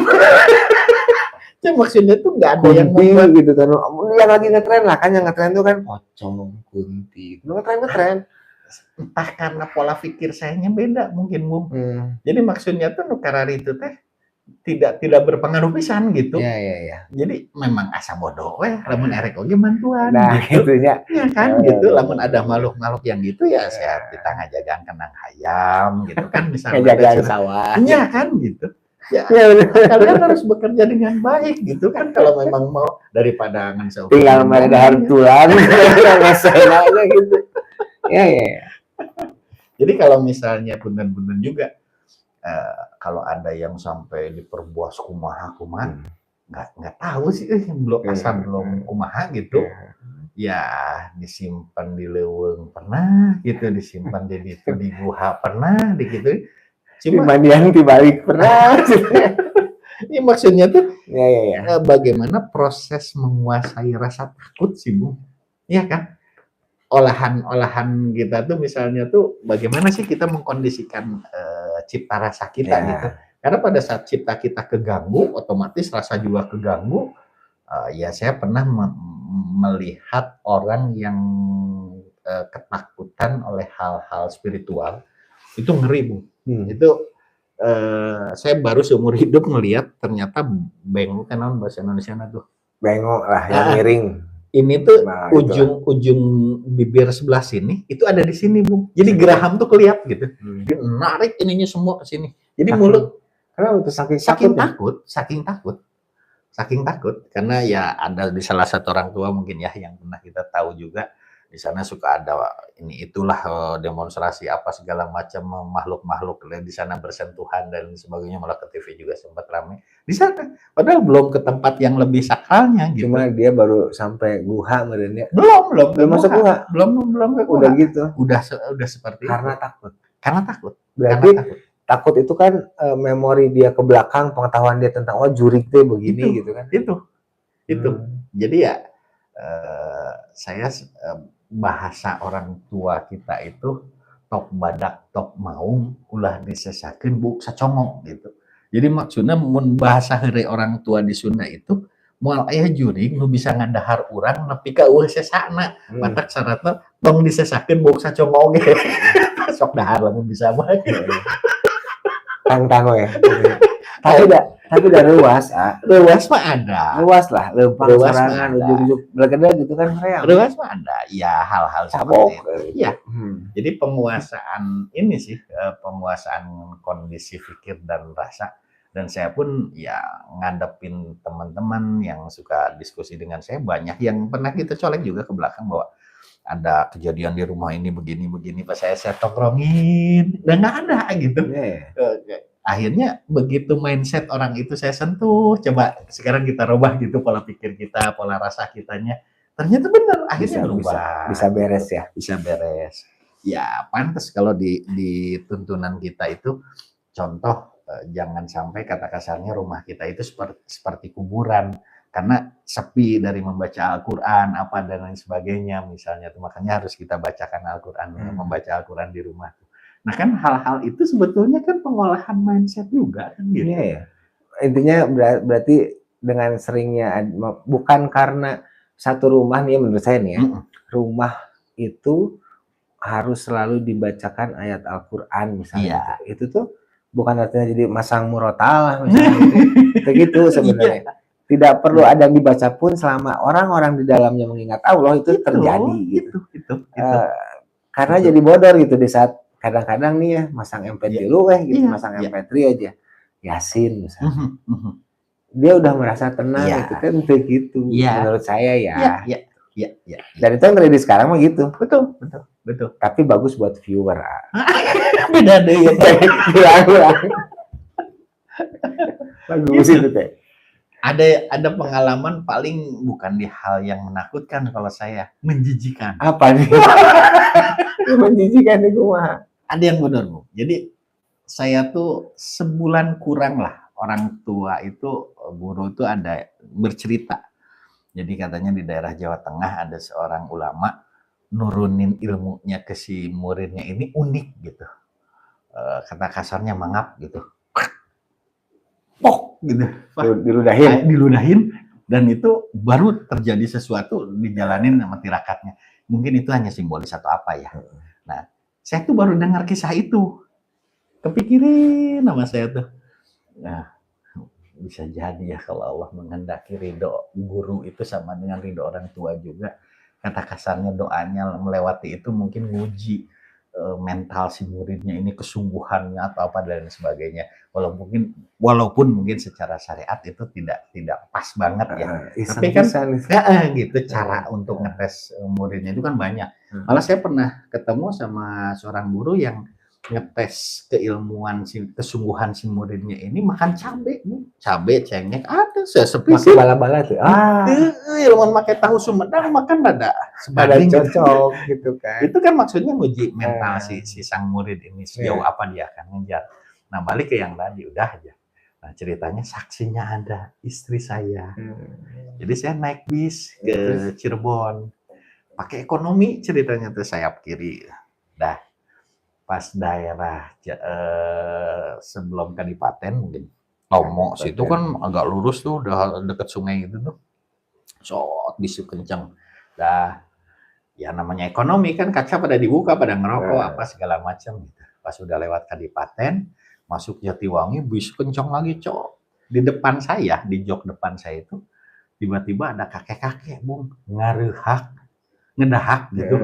Maksudnya tuh nggak ada yang membuat gitu kan. Yang lagi ngetren lah kan, yang ngetren tuh kan pocong, kunti. Ngetren. Entah karena pola pikir sayanya beda mungkin Bung. Jadi maksudnya tuh nukarari itu teh tidak berpengaruh pisan gitu. Iya. Jadi memang asa bodoh lamun erek oge bantuan gitu. Ya kan gitu. Lamun ada makhluk-makhluk yang gitu ya saya kita ngajagang kenang hayam gitu kan misalnya ngajagang sawah. Iya kan gitu. Ya, kalian harus bekerja dengan baik gitu kan kalau memang mau daripada ngan tinggal meredahar tulang aja gitu. Ya. Jadi kalau misalnya punten-punten juga kalau ada yang sampai diperbuas kumaha nggak tahu sih belum asal belum kumaha gitu. Ya disimpan di leuweung pernah gitu, disimpan di guha pernah gitu. Cuma yang dibalik pernah. Ini maksudnya tuh bagaimana proses menguasai rasa takut sih Bu, ya kan? olahan kita tuh misalnya tuh bagaimana sih kita mengkondisikan cipta rasa kita gitu. Ya. Karena pada saat cipta kita keganggu, otomatis rasa juga keganggu. Ya saya pernah melihat orang yang ketakutan oleh hal-hal spiritual itu ngeri, Bu. Itu saya baru seumur hidup ngelihat ternyata bengok kan bahasa Indonesia tuh. Bengok lah yang miring. Ini tuh ujung bibir sebelah sini itu ada di sini, Bu. Jadi geraham tuh kelihatan gitu. Dia narik ininya semua ke sini. Jadi mulut karena itu saking takut karena ya ada di salah satu orang tua mungkin ya yang pernah kita tahu juga di sana suka ada ini itulah demonstrasi apa segala macam makhluk-makhluk di sana bersentuhan dan sebagainya, malah ke TV juga sempat ramai di sana. Padahal belum ke tempat yang lebih sakralnya gitu. Cuma dia baru sampai guha merenya. Belum masuk guha. Belum ke guha. Udah gitu. Udah seperti karena itu. takut. Karena takut. Berarti takut itu kan memori dia ke belakang, pengetahuan dia tentang jurik teh begini gitu kan. Itu. Jadi ya saya bahasa orang tua kita itu tok badak tok maung ulah disesakeun buk sacongok gitu. Jadi maksudnya mun bahasa heureuy orang tua di Sunda itu moal aya jurig nu bisa ngadahar urang nepi ka eueuh sesana. Matak syaratna tong disesakeun buk sacongok ge. Sok dahar lamun bisa mah. Tang we. Tapi udah ruas, Ruas mah ada. Ruas lah, lempang serangan, ujung-ujung belakangnya gitu kan reang. Ruas mah ada. Ya hal-hal seperti itu. Iya. Jadi penguasaan ini sih, penguasaan kondisi pikir dan rasa. Dan saya pun ya ngadepin teman-teman yang suka diskusi dengan saya, banyak yang pernah kita colek juga ke belakang bahwa ada kejadian di rumah ini begini pas saya tongkrongin dan nggak ada gitu. Akhirnya begitu mindset orang itu saya sentuh, coba sekarang kita rubah gitu pola pikir kita, pola rasa kitanya, ternyata benar akhirnya berubah. Bisa beres ya. Bisa beres. Ya pantas kalau di tuntunan kita itu contoh jangan sampai kata kasarnya rumah kita itu seperti kuburan. Karena sepi dari membaca Al-Quran, apa dan lain sebagainya misalnya. Makanya harus kita bacakan Al-Quran, membaca Al-Quran di rumah. Nah kan hal-hal itu sebetulnya kan pengolahan mindset juga kan gitu. Iya ya. Intinya berarti dengan seringnya, bukan karena satu rumah nih menurut saya nih ya, rumah itu harus selalu dibacakan ayat Al-Quran misalnya. Itu tuh bukan artinya jadi masang murotal misalnya. Begitu sebenarnya. Tidak perlu ada yang dibaca pun selama orang-orang di dalamnya mengingat Allah itu terjadi gitu. Karena jadi bodor gitu di saat kadang-kadang nih ya masang MP3 gitu, masang MP3 aja Yasin misalnya. Dia udah merasa tenang gitu kan begitu menurut saya ya. Dan itu yang terjadi sekarang mah gitu. Betul. Tapi bagus buat viewer. Beda deh ya. Bagus itu teh. Ada pengalaman paling bukan di hal yang menakutkan kalau saya, menjijikan. Apa nih? Menjijikan nih gua. Ada yang benar, Bu. Jadi saya tuh sebulan kurang lah orang tua itu guru itu ada bercerita. Jadi katanya di daerah Jawa Tengah ada seorang ulama nurunin ilmunya ke si muridnya ini unik gitu. Kata kasarnya mangap gitu. Pok gitu. Diludahin dan itu baru terjadi sesuatu dijalanin sama tirakatnya. Mungkin itu hanya simbolis atau apa ya. Nah, saya tuh baru dengar kisah itu. Kepikirin sama saya tuh. Nah, bisa jadi ya kalau Allah menghendaki ridho guru itu sama dengan ridho orang tua juga. Kata kasarnya doanya melewati itu mungkin nguji mental si muridnya ini, kesungguhannya atau apa dan sebagainya. Walaupun mungkin secara syariat itu tidak pas banget ya. Tapi kan gitu cara untuk ngetes muridnya itu kan banyak. Malah saya pernah ketemu sama seorang guru yang ngetes keilmuan kesungguhan si muridnya ini makan cabe cengkeh ada sesepi sih bala-bala tuh ilmuwan pakai tahu Sumedang makan ada sebanding cocok gitu kan. Itu kan maksudnya nguji mental si sang murid ini sejauh apa dia akan ngejar. Nah balik ke yang tadi udah aja. Nah ceritanya saksinya ada istri saya. Jadi saya naik bis ke Cirebon. pakai ekonomi ceritanya tuh sayap kiri. Dah pas daerah sebelum Kadipaten mungkin Tomo situ kan agak lurus tuh udah deket sungai gitu tuh. Sot bisu kenceng. Dah ya namanya ekonomi kan kaca pada dibuka, pada ngerokok apa segala macam gitu. Pas udah lewat Kadipaten, masuk Jatiwangi, bisu kenceng lagi, Cok. Di depan saya, di jok depan saya itu tiba-tiba ada kakek-kakek, Bung, ngarehak, ngedahak gitu.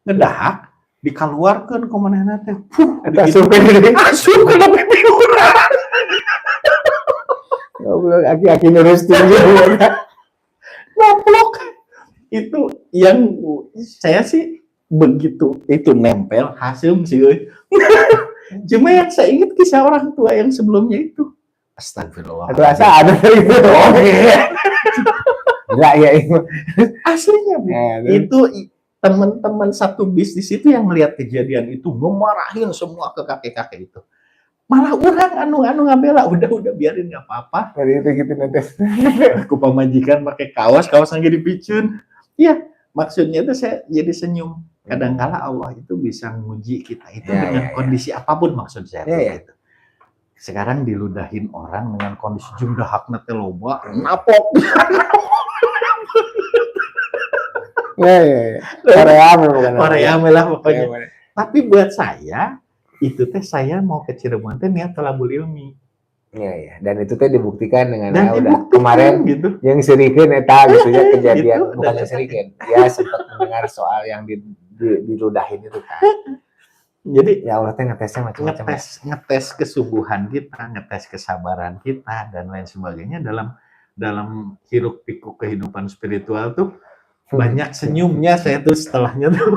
Ngedahak dikeluarkan ke manehna teh. Asup ke pipi urang. Aki-aki nurus tinggi. Goblok. Itu yang saya sih begitu itu nempel hasem sih. Cuma yang saya ingat kisah orang tua yang sebelumnya itu. Astagfirullah. Itu asa ada itu. Enggak ya itu. Aslinya Bu. Itu teman-teman satu bisnis itu yang melihat kejadian itu memarahin semua ke kakek-kakek itu. Malah orang anu ngabela, udah biarin nggak apa-apa. Tadi itu gitu nanti. Aku pemajikan pakai kaos lagi dipicun. Iya, maksudnya itu saya jadi senyum. Kadangkala Allah itu bisa menguji kita itu dengan kondisi apapun maksud saya itu. Sekarang diludahin orang dengan kondisi jumlah hakna teh loba, napok. Koreame lah pokoknya. Tapi buat saya itu teh saya mau ke Cirebon teh niat talabul ilmi. Iya. Dan itu teh dibuktikan dengan udah kemarin gitu. Yang sirikeun eta gitu ya kejadian gitu, bukan yang sirikeun. Dia sempat mendengar soal yang diludahin itu kan. Jadi ya Allah teh ngetesnya macam-macam. Ngetes kesubuhan kita, ngetes kesabaran kita dan lain sebagainya dalam hiruk pikuk kehidupan spiritual tuh banyak senyumnya saya tuh setelahnya tuh.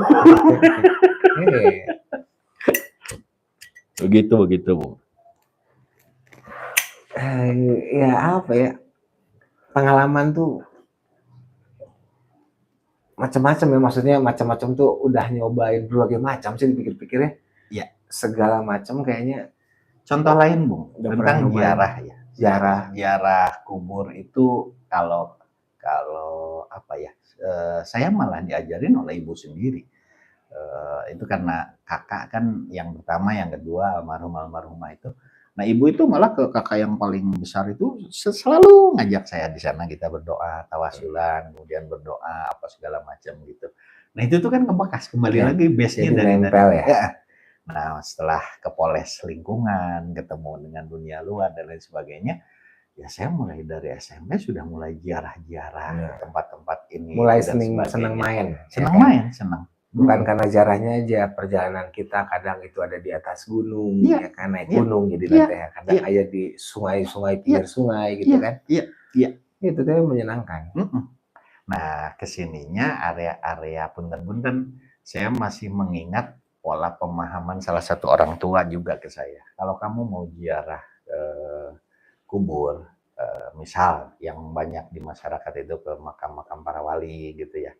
Begitu Bu. Ya apa ya, pengalaman tuh macam-macam ya, maksudnya macam-macam tuh udah nyobain berbagai macam sih dipikir-pikirnya. Ya segala macam kayaknya. Contoh lain Bu tentang ziarah ya. Ziarah kubur itu kalau apa ya, saya malah diajarin oleh ibu sendiri. Itu karena kakak kan yang pertama, yang kedua almarhumah itu. Nah ibu itu malah ke kakak yang paling besar itu selalu ngajak saya di sana kita berdoa, tawasulan, kemudian berdoa apa segala macam gitu. Nah itu tuh kan ngebekas kembali lagi base-nya dari ya. Nah setelah ke Poles lingkungan, ketemu dengan dunia luar dan lain sebagainya, ya saya mulai dari SMP sudah mulai ziarah-ziarah tempat-tempat ini. Mulai senang main. Senang. Bukan karena jarahnya aja, perjalanan kita kadang itu ada di atas gunung, ya kan, naik gunung jadi nanti kadang ada di sungai-sungai, pinggir sungai gitu kan. Iya. Itu tuh menyenangkan. Nah, kesininya area-area punten-punten, saya masih mengingat pola pemahaman salah satu orang tua juga ke saya. Kalau kamu mau ziarah kubur, misal yang banyak di masyarakat itu ke makam-makam para wali gitu ya.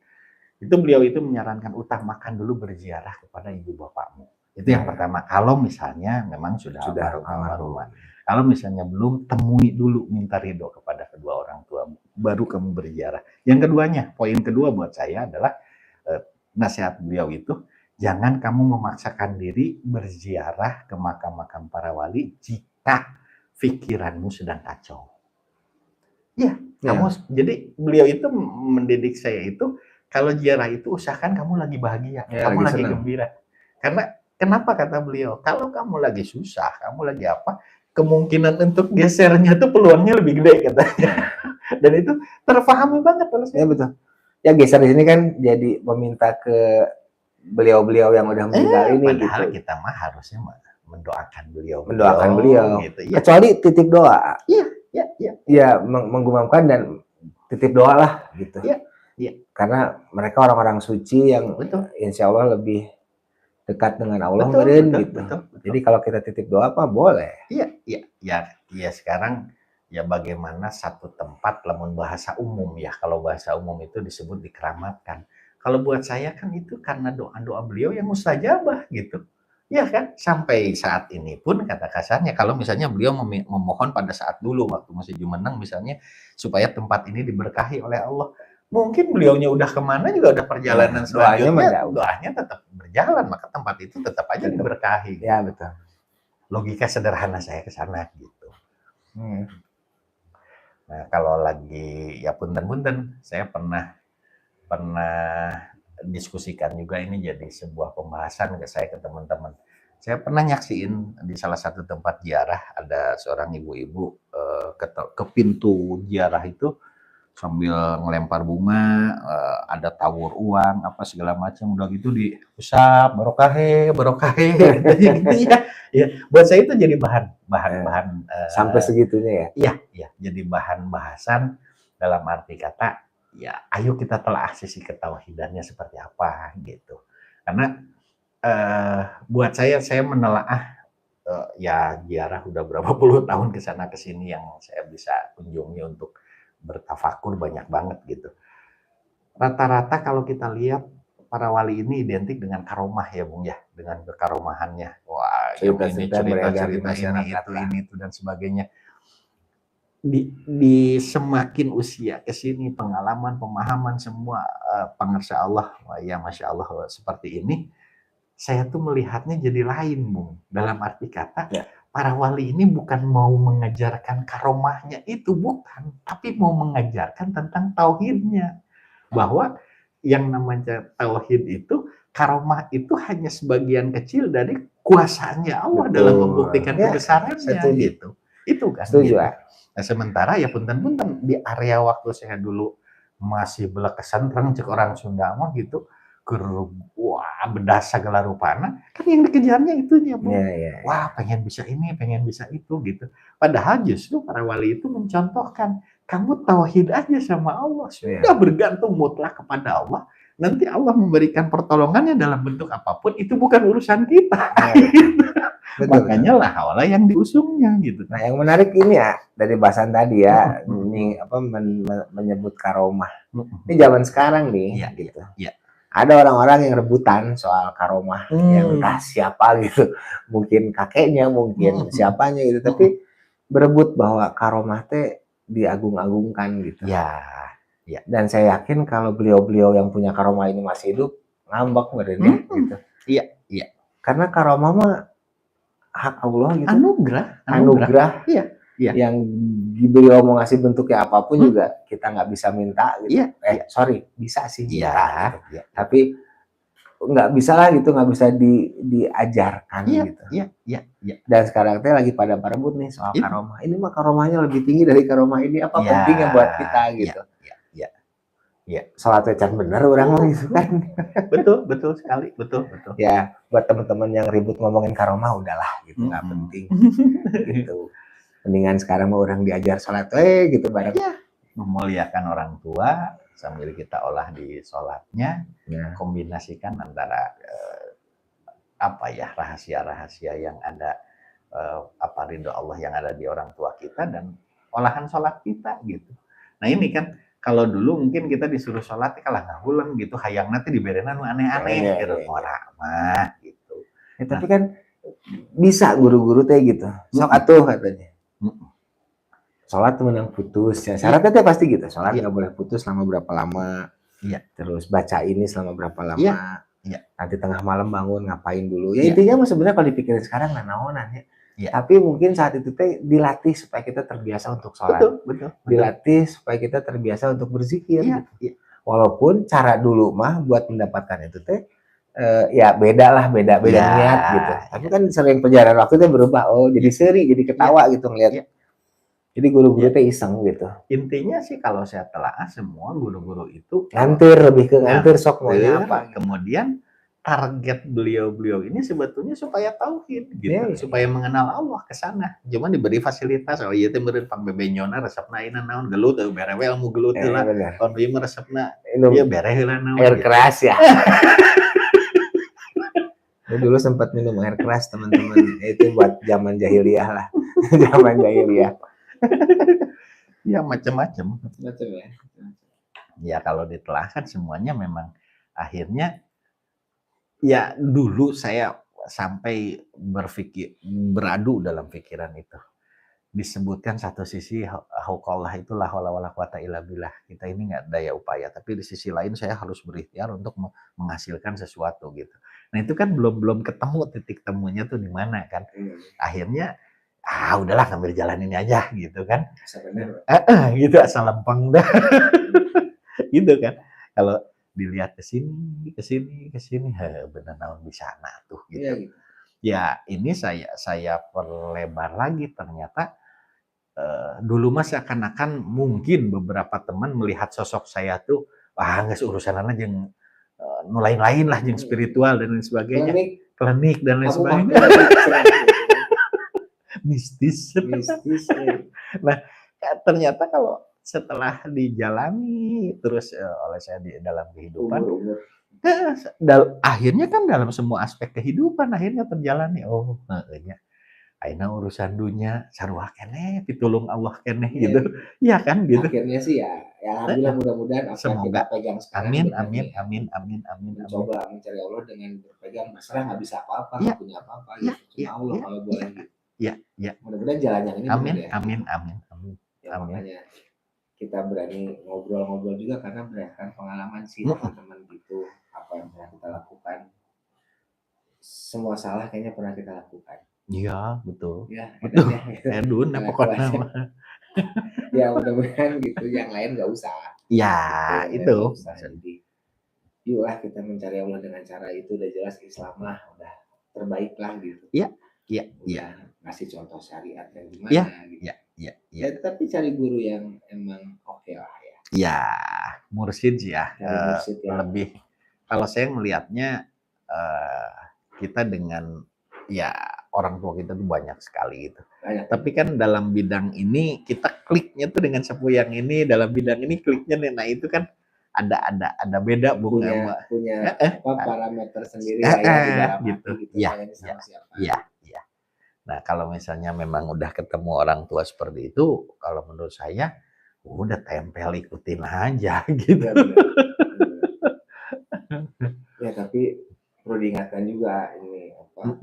Itu beliau itu menyarankan utamakan dulu berziarah kepada ibu bapakmu. Itu yang pertama. Kalau misalnya memang sudah almarhum. Kalau misalnya belum, temui dulu, minta ridho kepada kedua orang tua, baru kamu berziarah. Yang keduanya, poin kedua buat saya adalah nasihat beliau itu, jangan kamu memaksakan diri berziarah ke makam-makam para wali jika pikiranmu sedang kacau. Jadi beliau itu mendidik saya itu, kalau ziarah itu usahakan kamu lagi bahagia, kamu lagi gembira. Karena kenapa kata beliau, kalau kamu lagi susah, kamu lagi apa, kemungkinan untuk gesernya tuh peluangnya lebih gede katanya. Dan itu terpahami banget oleh saya. Ya betul. Ya geser di sini kan jadi meminta ke beliau-beliau yang udah meninggal ini. Padahal kita mah harusnya mendoakan beliau. Gitu, ya. Kecuali titip doa. Iya. Ya menggumamkan dan titip doa lah gitu. Iya. Karena mereka orang-orang suci yang insya Allah lebih dekat dengan Allah. Betul. Jadi kalau kita titip doa apa boleh. Iya. Sekarang ya bagaimana satu tempat lamun bahasa umum ya. Kalau bahasa umum itu disebut dikeramatkan. Kalau buat saya kan itu karena doa-doa beliau yang mustajabah gitu. Ya kan, sampai saat ini pun kata kasarnya kalau misalnya beliau memohon pada saat dulu waktu masih Jumeneng misalnya supaya tempat ini diberkahi oleh Allah. mungkin beliaunya udah kemana juga udah perjalanan selanjutnya, doanya doanya tetap berjalan, maka tempat itu tetap aja diberkahi. Ya betul. Logika sederhana saya ke sana gitu. Nah, kalau lagi ya punten-punten, saya pernah diskusikan juga ini jadi sebuah pembahasan ke saya ke teman-teman. Saya pernah nyaksiin di salah satu tempat ziarah ada seorang ibu-ibu ke pintu ziarah itu sambil ngelempar bunga, ada tawur uang apa segala macam, udah gitu diusap barokahe gitu ya. Ya, buat saya itu jadi bahan sampai segitunya ya. Iya, jadi bahan bahasan dalam arti kata ya ayo kita telah sisi ketauhidannya seperti apa gitu. Karena buat saya menelaah ya ziarah udah berapa puluh tahun ke sana ke sini yang saya bisa kunjungi untuk bertafakur banyak banget gitu. Rata-rata kalau kita lihat para wali ini identik dengan karomah ya Bung ya, dengan kekaromahannya. Wah, Cerita-cerita beredar di cerita ini masyarakat itu dan sebagainya. Di semakin usia ke sini pengalaman, pemahaman semua pengersa Allah, wah ya Masya Allah seperti ini, saya tuh melihatnya jadi lain Bung. Dalam arti kata para wali ini bukan mau mengajarkan karomahnya itu, bukan, tapi mau mengajarkan tentang tauhidnya. Bahwa yang namanya tauhid itu, karomah itu hanya sebagian kecil dari kuasanya Allah dalam membuktikan kebesarannya gitu. Itu kan. Setuju, gitu. Nah, sementara ya punten-punten di area waktu saya dulu masih belekesan cek orang Sunda mah gitu, wah bedas segala rupana, kan yang dikejarnya itunya Bu. Wah pengen bisa ini, pengen bisa itu gitu. Padahal justru para wali itu mencontohkan, kamu tauhid aja sama Allah, sudah bergantung mutlak kepada Allah. Nanti Allah memberikan pertolongannya dalam bentuk apapun, itu bukan urusan kita. Makanya lah Allah yang diusungnya gitu. Nah, yang menarik ini ya dari bahasan tadi ya, ini apa menyebut karomah. Ini zaman sekarang nih, gitu. Ada orang-orang yang rebutan soal karomah, yang entah siapa gitu, mungkin kakeknya, mungkin siapanya gitu, tapi berebut bahwa karomah teh diagung-agungkan gitu. Dan saya yakin kalau beliau-beliau yang punya karomah ini masih hidup, ngambek mereka gitu. Karena karomah mah hak Allah gitu. Anugerah. Yang beliau mau ngasih bentuknya apapun juga kita nggak bisa minta gitu. Bisa sih minta gitu. Tapi nggak bisa lah gitu, nggak bisa diajarkan gitu. Dan sekarang teh lagi pada berebut nih soal karomah. Ini mah karomahnya lebih tinggi dari karomah ini, apa pentingnya buat kita gitu. Salatnya can bener orang mah gitu kan. Betul sekali, betul. Ya, buat teman-teman yang ribut ngomongin karomah udahlah gitu, nggak penting. Gitu. Mendingan sekarang mau orang diajar sholat gitu bareng. Memuliakan orang tua sambil kita olah di sholatnya, kombinasikan antara rahasia-rahasia yang ada, ridho Allah yang ada di orang tua kita dan olahan sholat kita gitu. Nah ini kan kalau dulu mungkin kita disuruh sholat kalah ngahulang gitu, hayang nanti diberenan aneh-aneh gitu, orang mah gitu. Tapi kan bisa guru-guru teh gitu, sok atuh katanya. Sholat menang putus ya, syaratnya teh pasti gitu, sholat nggak boleh putus selama berapa lama, terus baca ini selama berapa lama, nanti tengah malam bangun ngapain dulu, ya intinya mah sebenarnya kalau dipikirin sekarang naonan ya. Tapi mungkin saat itu teh dilatih supaya kita terbiasa untuk sholat, dilatih supaya kita terbiasa untuk berzikir. Walaupun cara dulu mah buat mendapatkan itu teh ya beda niat gitu. Tapi kan sering perjalanan waktu teh berubah, jadi seri, jadi ketawa gitu ngeliat. Jadi guru-guru teh iseng gitu. Intinya sih kalau saya telaah semua guru-guru itu lebih ke ngantir sok maunya apa. Kemudian target beliau-beliau ini sebetulnya supaya tauhid gitu, supaya mengenal Allah ke sana. Cuma diberi fasilitas, ieu teh meureun pang bebenyona resepna ayeuna naon gelut berewe ilmu gelut heula. Kon ieu mah resepna ieu bere heula naon. Air keras ya. Dulu sempat minum air keras teman-teman. Itu buat zaman jahiliyah lah. Zaman jahiliyah. Ya macam-macam ya. Ya kalau ditelah kan semuanya memang akhirnya ya dulu saya sampai beradu dalam pikiran itu. disebutkan satu sisi hauqallah itu la haula wala quwata illa billah. Kita ini nggak daya upaya, tapi di sisi lain saya harus berikhtiar untuk menghasilkan sesuatu gitu. Nah itu kan belum belum ketemu titik temunya tuh di mana kan. Akhirnya udahlah ngambil jalan ini aja gitu kan. Gitu asal lempeng dah. Gitu kan. Kalau dilihat ke sini, bener naon bisa tuh gitu. Ya ini saya perlebar lagi ternyata dulu mah seakan-akan mungkin beberapa teman melihat sosok saya tuh geus urusanana jeung nu lain-lain lah jeung spiritual dan lain sebagainya. Klinik dan lain sebagainya. Mistis. Nah, ternyata kalau setelah dijalani terus oleh saya di dalam kehidupan, akhirnya kan dalam semua aspek kehidupan akhirnya terjalani. Oh, nya ayeuna urusan dunya sarua keneh pitulung Allah keneh gitu. Iya kan gitu. Akhirnya sih ya alhamdulillah mudah-mudahan apa yang kita pegang sekarang amin. Coba mencari Allah dengan berpegang masalah nggak bisa apa-apa, nggak punya apa-apa gitu. Cuma Allah kalau boleh gitu. Iya. Mudah-mudahan jalan yang ini amin, ya. Amin. Ya, makanya kita berani ngobrol-ngobrol juga karena berdasarkan pengalaman sih teman-teman gitu, apa yang pernah kita lakukan. Semua salah kayaknya pernah kita lakukan. Iya, betul. Ya, betul. Edun pokoknya. Ya mudah-mudahan gitu, yang lain nggak usah. Ya, itu. Jadi, yuklah kita mencari Allah dengan cara itu, udah jelas Islam lah, udah terbaik lah gitu. Iya. Ngasih contoh syariat yang gimana gitu. Iya. Ya, tapi cari guru yang emang oke lah ya. Ya, mursyid sih ya. Lebih, kalau saya melihatnya kita dengan orang tua kita tuh banyak sekali gitu. Tapi kan dalam bidang ini kita kliknya tuh dengan sepuh yang ini, dalam bidang ini kliknya nih. Nah itu kan ada beda punya parameter sendiri ya gitu. Iya. Nah kalau misalnya memang udah ketemu orang tua seperti itu, kalau menurut saya udah tempel ikutin aja gitu. Ya tapi perlu diingatkan juga ini apa?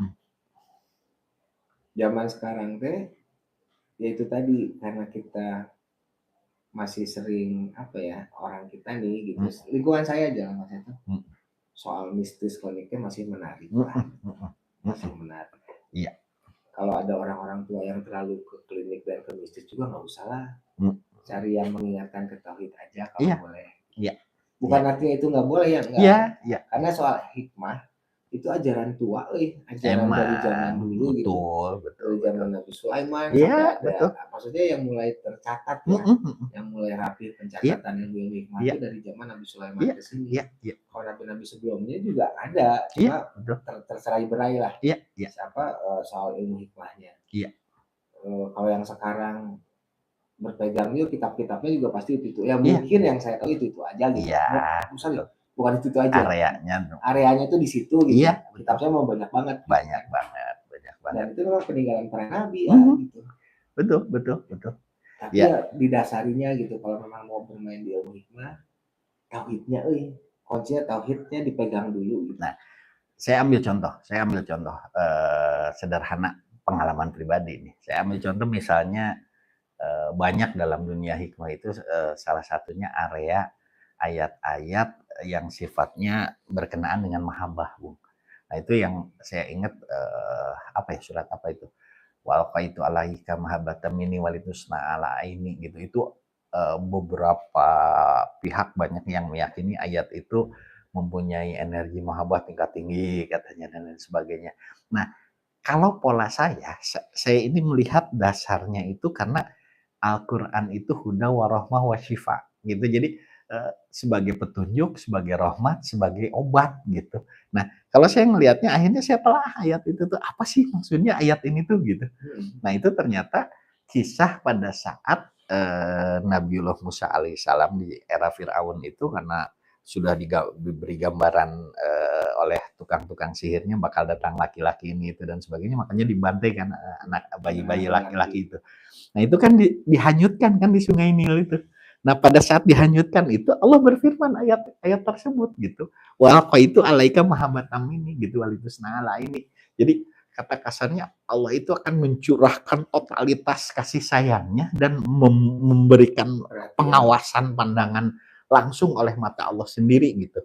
Zaman sekarang teh yaitu tadi karena kita masih sering orang kita nih gitu, lingkungan saya aja mas itu soal mistis kliniknya masih menarik lah. Masih menarik. Iya. Kalau ada orang-orang tua yang terlalu ke klinik dan ke mistis juga nggak usah lah. Cari yang mengingatkan ke tauhid aja kalau boleh. Iya. Bukan artinya itu nggak boleh ya, enggak. Iya. Karena soal hikmah itu ajaran tua, ajaran dari zaman dulu gitu. Dari zaman Nabi Sulaiman sampai ada, maksudnya yang mulai tercatat ya, yang mulai rapi pencatatan ilmu hikmah itu dari zaman Nabi Sulaiman ke sini. Kalau nabi-nabi sebelumnya juga ada, cuma tercerai berai lah. Siapa soal ilmu hikmahnya. Kalau yang sekarang berpegang yuk kitab-kitabnya juga pasti itu. Ya mungkin yang saya tahu itu aja gitu. Misalnya bukan itu aja. Areanya tuh di situ gitu. Iya. Kitabnya mau banyak banget. Banyak banget. Dan itu memang peninggalan para nabi ya gitu. Betul. Tapi ya didasarinya gitu, kalau memang mau bermain di ilmu hikmah, tauhidnya kuncinya tauhidnya dipegang dulu gitu. Nah, saya ambil contoh sederhana pengalaman pribadi nih. Saya ambil contoh misalnya banyak dalam dunia hikmah itu salah satunya area ayat-ayat yang sifatnya berkenaan dengan mahabbah, Bung. Nah itu yang saya ingat surat apa itu? Walqaitu alaika mahabbatan minni walitusna ala aini gitu. Itu beberapa pihak banyak yang meyakini ayat itu mempunyai energi mahabbah tingkat tinggi katanya dan lain sebagainya. Nah, kalau pola saya ini melihat dasarnya itu karena Al-Qur'an itu huda wa rahmah wa syifa gitu. Jadi sebagai petunjuk, sebagai rahmat, sebagai obat gitu. Nah, kalau saya melihatnya akhirnya saya telah ayat itu tuh apa sih maksudnya ayat ini tuh gitu. Nah, itu ternyata kisah pada saat Nabiullah Musa alaihissalam di era Fir'aun itu karena sudah diberi gambaran oleh tukang-tukang sihirnya bakal datang laki-laki ini itu dan sebagainya, makanya dibantai kan anak bayi-bayi laki-laki itu. Nah, itu kan dihanyutkan kan di Sungai Nil itu. Nah, pada saat dihanyutkan itu Allah berfirman ayat tersebut gitu. Wa alqaitu alaika mahabbatan minni gitu walitusna ala ini. Jadi kata kasarnya Allah itu akan mencurahkan totalitas kasih sayangnya dan memberikan pengawasan pandangan langsung oleh mata Allah sendiri gitu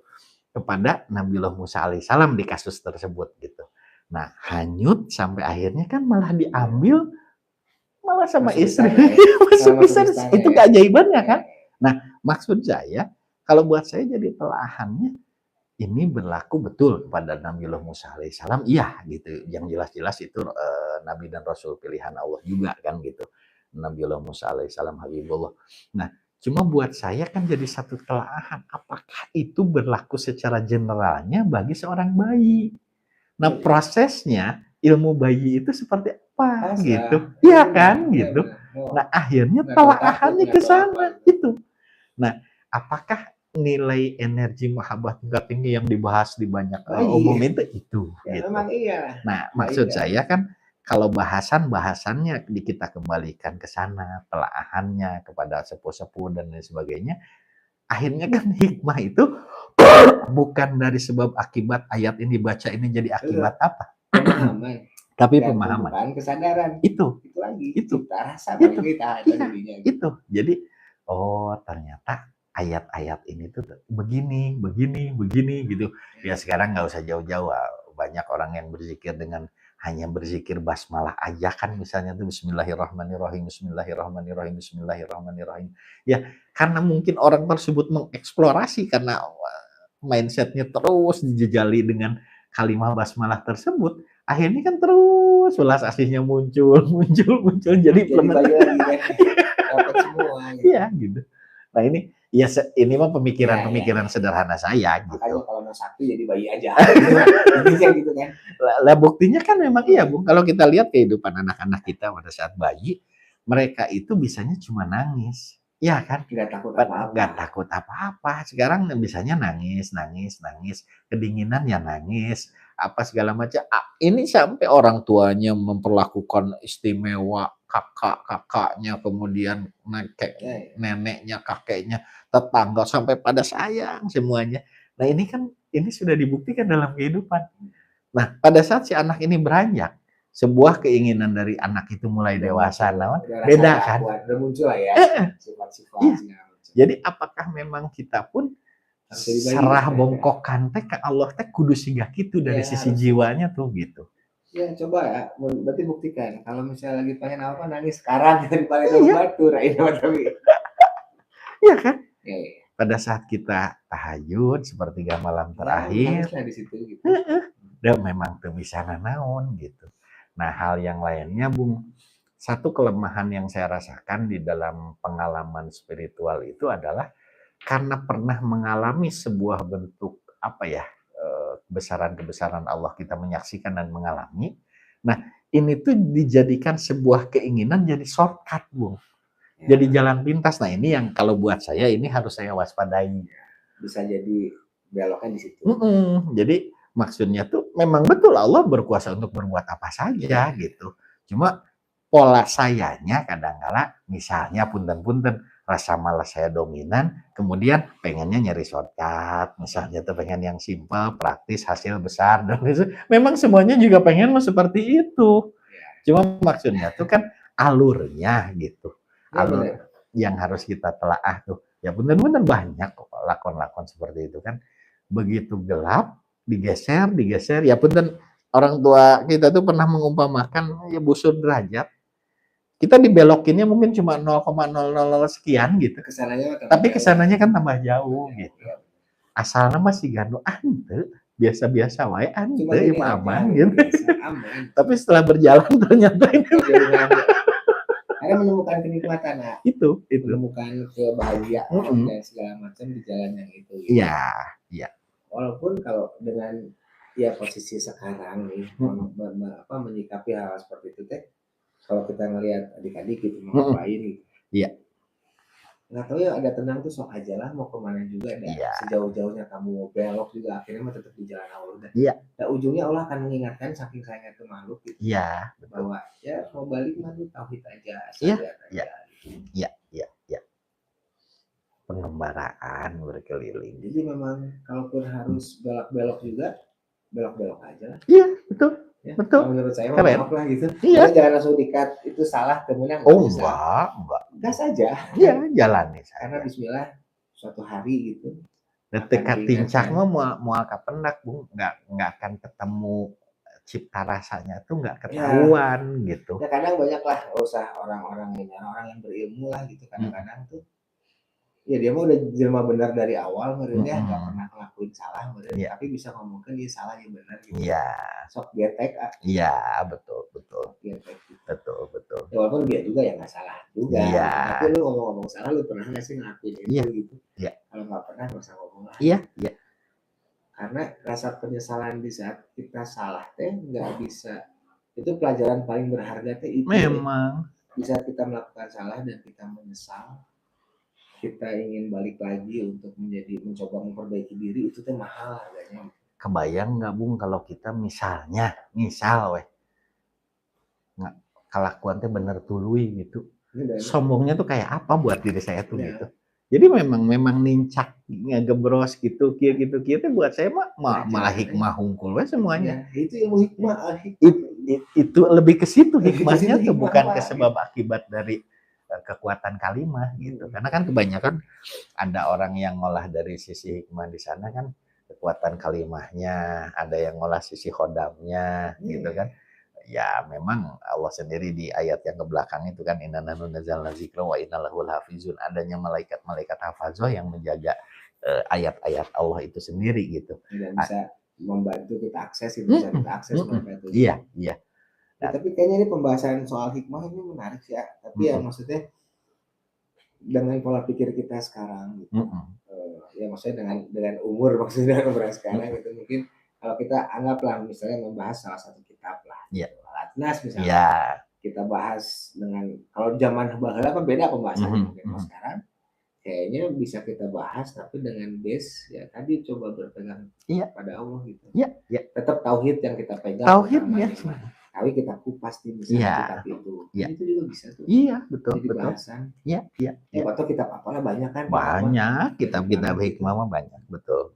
kepada Nabiullah Musa alaihissalam di kasus tersebut gitu. Nah, hanyut sampai akhirnya kan malah diambil malah sama Masuk istri. istana ya. Masuk Masuk istana. istana Itu ya. keajaibannya kan. Nah, maksud saya kalau buat saya jadi telahannya ini berlaku betul kepada Nabiullah Musa alaihissalam, iya gitu. Yang jelas-jelas itu Nabi dan Rasul pilihan Allah juga kan gitu. Nabiullah Musa alaihissalam Habibullah. Nah, cuma buat saya kan jadi satu telahan. Apakah itu berlaku secara generalnya bagi seorang bayi? Nah, prosesnya ilmu bayi itu seperti apa gitu. Iya kan gitu. Nah, akhirnya telahannya ke sana gitu. Nah, apakah nilai energi mahabbah tingkat tinggi yang dibahas di banyak umum itu Ya, gitu. memang iya. Nah, maksud saya kan kalau bahasannya kita kembalikan ke sana, telaahannya kepada sepuh-sepuh dan lain sebagainya, akhirnya kan hikmah itu bukan dari sebab akibat ayat ini baca ini jadi akibat apa? Pemahaman. Tapi pemahaman. Bukan kesadaran. Itu lagi. Itu. Rasa Itu. kita. Iya, itu. Jadi, oh ternyata ayat-ayat ini tuh begini gitu. Ya sekarang nggak usah jauh-jauh. Banyak orang yang berzikir dengan hanya berzikir basmalah aja kan misalnya tuh bismillahirrahmanirrahim, bismillahirrahmanirrahim, bismillahirrahmanirrahim. Ya karena mungkin orang tersebut mengeksplorasi karena mindsetnya terus dijejali dengan kalimat basmalah tersebut, akhirnya kan terus welas asihnya muncul jadi dapat semua. Iya gitu. Nah ini ya ini mah pemikiran sederhana saya gitu. Makanya kalau mau sakti jadi bayi aja. Gitu kan. Lah buktinya kan memang iya Bung. Kalau kita lihat kehidupan anak-anak kita pada saat bayi, mereka itu bisanya cuma nangis. Ya kan? Nggak takut apa-apa. Sekarang bisanya nangis. Kedinginan ya nangis. Apa segala macam. Ini sampai orang tuanya memperlakukan istimewa kakaknya, kemudian neneknya, kakeknya, tetangga sampai pada sayang semuanya. Nah ini kan ini sudah dibuktikan dalam kehidupan. Nah pada saat si anak ini beranjak, sebuah keinginan dari anak itu mulai dewasa, beda kan? Muncul lah ya. Sifat-sifat. Iya. Jadi apakah memang kita pun serah bongkokan teh ke Allah teh kudu singgah gitu dari sisi jiwanya tuh gitu. Ya coba ya, berarti buktikan kalau misalnya lagi pengen apa nangis sekarang kita dipakai batu, Iya kan? Pada saat kita tahajud sepertiga malam terakhir, di situ gitu. Dan memang tuh bisa naon gitu. Nah hal yang lainnya Bung, satu kelemahan yang saya rasakan di dalam pengalaman spiritual itu adalah karena pernah mengalami sebuah bentuk apa ya kebesaran Allah kita menyaksikan dan mengalami. Nah ini tuh dijadikan sebuah keinginan jadi shortcut Bung, jadi jalan pintas. Nah ini yang kalau buat saya ini harus saya waspadai. Bisa jadi beloknya di situ. Jadi maksudnya tuh memang betul Allah berkuasa untuk berbuat apa saja gitu. Cuma pola sayanya kadang-kala misalnya punten rasa malas saya dominan, kemudian pengennya nyari shortcut, misalnya tuh pengen yang simple, praktis, hasil besar dan itu. Memang semuanya juga pengen seperti itu. Cuma maksudnya tuh kan alurnya gitu. Alur yang harus kita telaah tuh. Ya benar-benar banyak kok lakon-lakon seperti itu kan. Begitu gelap digeser ya punten orang tua kita tuh pernah mengumpamakan ya busur derajat kita dibelokinnya mungkin cuma 0,000 sekian gitu tapi kesananya kan tambah jauh gitu asalnya masih gano ante biasa-biasa wae ante aman gitu tapi setelah berjalan ternyata ini karena menemukan kenikmatan itu menemukan kebahagiaan dan segala macam di jalan yang itu iya walaupun kalau dengan ya posisi sekarang nih menyikapi hal seperti itu teh kalau kita ngelihat adik-adik gitu mau ngapain gitu iya nggak tahu ya ada tenang tuh sok aja lah mau kemana juga sejauh-jauhnya kamu mau belok juga akhirnya mah tetap di jalan Allah nah ujungnya Allah akan mengingatkan saking sayangnya tuh makhluk gitu bahwa ya mau balik mah tauhid aja iya pengembaraan berkeliling. Jadi memang kalaupun harus belok-belok juga, belok-belok aja lah. Iya, betul. Ya, betul. kalau menurut saya Keren. maaf lah gitu. Iya. Jangan langsung dikat itu salah temennya nggak Oh bisa. enggak. Gas aja. Iya, jalani Karena saja. Bismillah suatu hari gitu Dekat tincak diingatkan. mah mau kapendak Bung, nggak akan ketemu cipta rasanya tuh nggak Ya, ketahuan gitu. ya kadang banyak lah, nggak usah orang-orang ini, orang yang berilmu lah gitu. Kadang-kadang tuh ya dia mah udah jelma benar dari awal merenya nggak pernah ngelakuin salah Iya. tapi bisa ngomongkan dia salah ya benar gitu. Iya. Sok getek Iya, betul, betul. sok getek gitu. Betul. Ya walaupun dia juga ya nggak salah juga. Iya. Gitu. Tapi lu ngomong-ngomong salah, lu pernah nggak sih ngelakuin itu Iya. gitu? Iya. Kalau nggak pernah nggak usah ngomong lah. Iya. Karena rasa penyesalan di saat kita salah teh nggak bisa. Itu pelajaran paling berharga teh itu. Memang. Bisa kita melakukan salah dan kita menyesal. Kita ingin balik lagi untuk mencoba memperbaiki diri, itu teh mahal harganya. Kebayang nggak Bung kalau kita misal nggak kelakuan teh bener tuluy gitu. Sombongnya tuh kayak apa buat diri saya tuh gitu. Jadi memang nincak ngegebros gitu tuh buat saya malah hikmah hungkul we semuanya. Ya, itu ilmu hikmah. Itu lebih ke situ hikmahnya tuh, bukan ke sebab akibat dari kekuatan kalimah gitu. Karena kan kebanyakan ada orang yang ngolah dari sisi hikmah di sana kan kekuatan kalimahnya, ada yang ngolah sisi khodamnya gitu kan. Ya memang Allah sendiri di ayat yang ke belakang itu kan inna nahnu nazzalna dzikra wa inna lahu lahafizun, adanya malaikat-malaikat hafazah yang menjaga ayat-ayat Allah itu sendiri gitu. Dan bisa membantu kita akses itu, bisa kita akses mereka itu. Iya. Ya, tapi kayaknya ini pembahasan soal hikmah ini menarik sih ya. Tapi ya maksudnya dengan pola pikir kita sekarang gitu. Ya maksudnya dengan umur maksudnya dengan umur sekarang gitu, mungkin kalau kita anggaplah misalnya membahas salah satu kitab lah, Al-Atnas misalnya. Iya. Kita bahas dengan kalau zaman baheula kan beda pembahasannya mungkin. Kalau sekarang kayaknya bisa kita bahas tapi dengan base ya tadi coba berpegang pada Allah gitu. Iya. Tetap tauhid yang kita pegang. Tauhid ya. Tapi kita kupas di misalnya kitab itu. Itu juga bisa tuh. Iya, betul. Jadi bahasan. Iya. Atau kitab apalah banyak kan. Banyak kitab-kitab hikmah mah banyak, betul.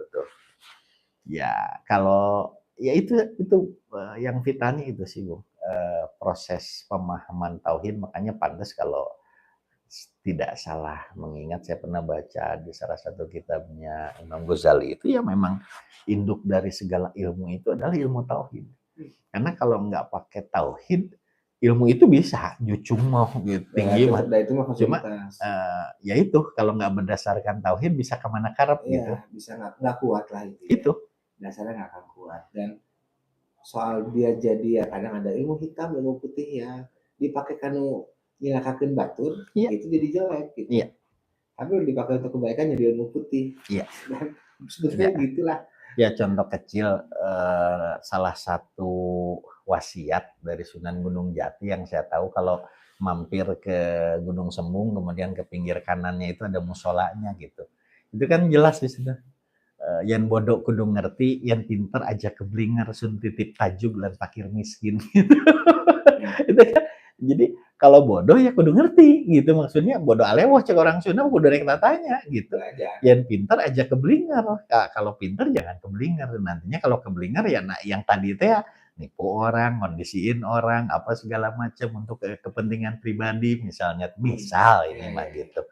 Ya, kalau ya itu yang fitani itu sih, Bu. Proses pemahaman tauhid, makanya pantas kalau tidak salah mengingat saya pernah baca di salah satu kitabnya Imam Ghazali itu ya memang induk dari segala ilmu itu adalah ilmu tauhid. Karena kalau nggak pakai tauhid, ilmu itu bisa jucung mau gitu, tinggi mah. Cuma ya itu kalau nggak berdasarkan tauhid bisa kemana karep gitu. Bisa nggak kuat lah itu. Dasarnya nggak akan kuat. Dan soal dia jadi ya kadang ada ilmu hitam, ilmu putih ya dipakai kanu nyilakakeun batur, itu jadi jelek gitu. Iya. Tapi dipakai untuk kebaikan jadi ilmu putih. Iya. Dan sebetulnya gitulah. Ya contoh kecil salah satu wasiat dari Sunan Gunung Jati yang saya tahu kalau mampir ke Gunung Sembung kemudian ke pinggir kanannya itu ada musolanya gitu. Itu kan jelas di situ. Yang bodoh kudu ngerti, yang pinter aja keblinger sun titip tajuk dan fakir miskin gitu. Itu kan jadi kalau bodoh ya kudu ngerti gitu, maksudnya bodoh alewoh cek orang Sunda kudu rek tanya gitu. Yang pinter aja keblinger. Kalau pinter jangan keblinger, nantinya kalau keblinger ya yang tadi teh nipu orang, kondisiin orang, apa segala macam untuk kepentingan pribadi misalnya, misal ini mah gitu.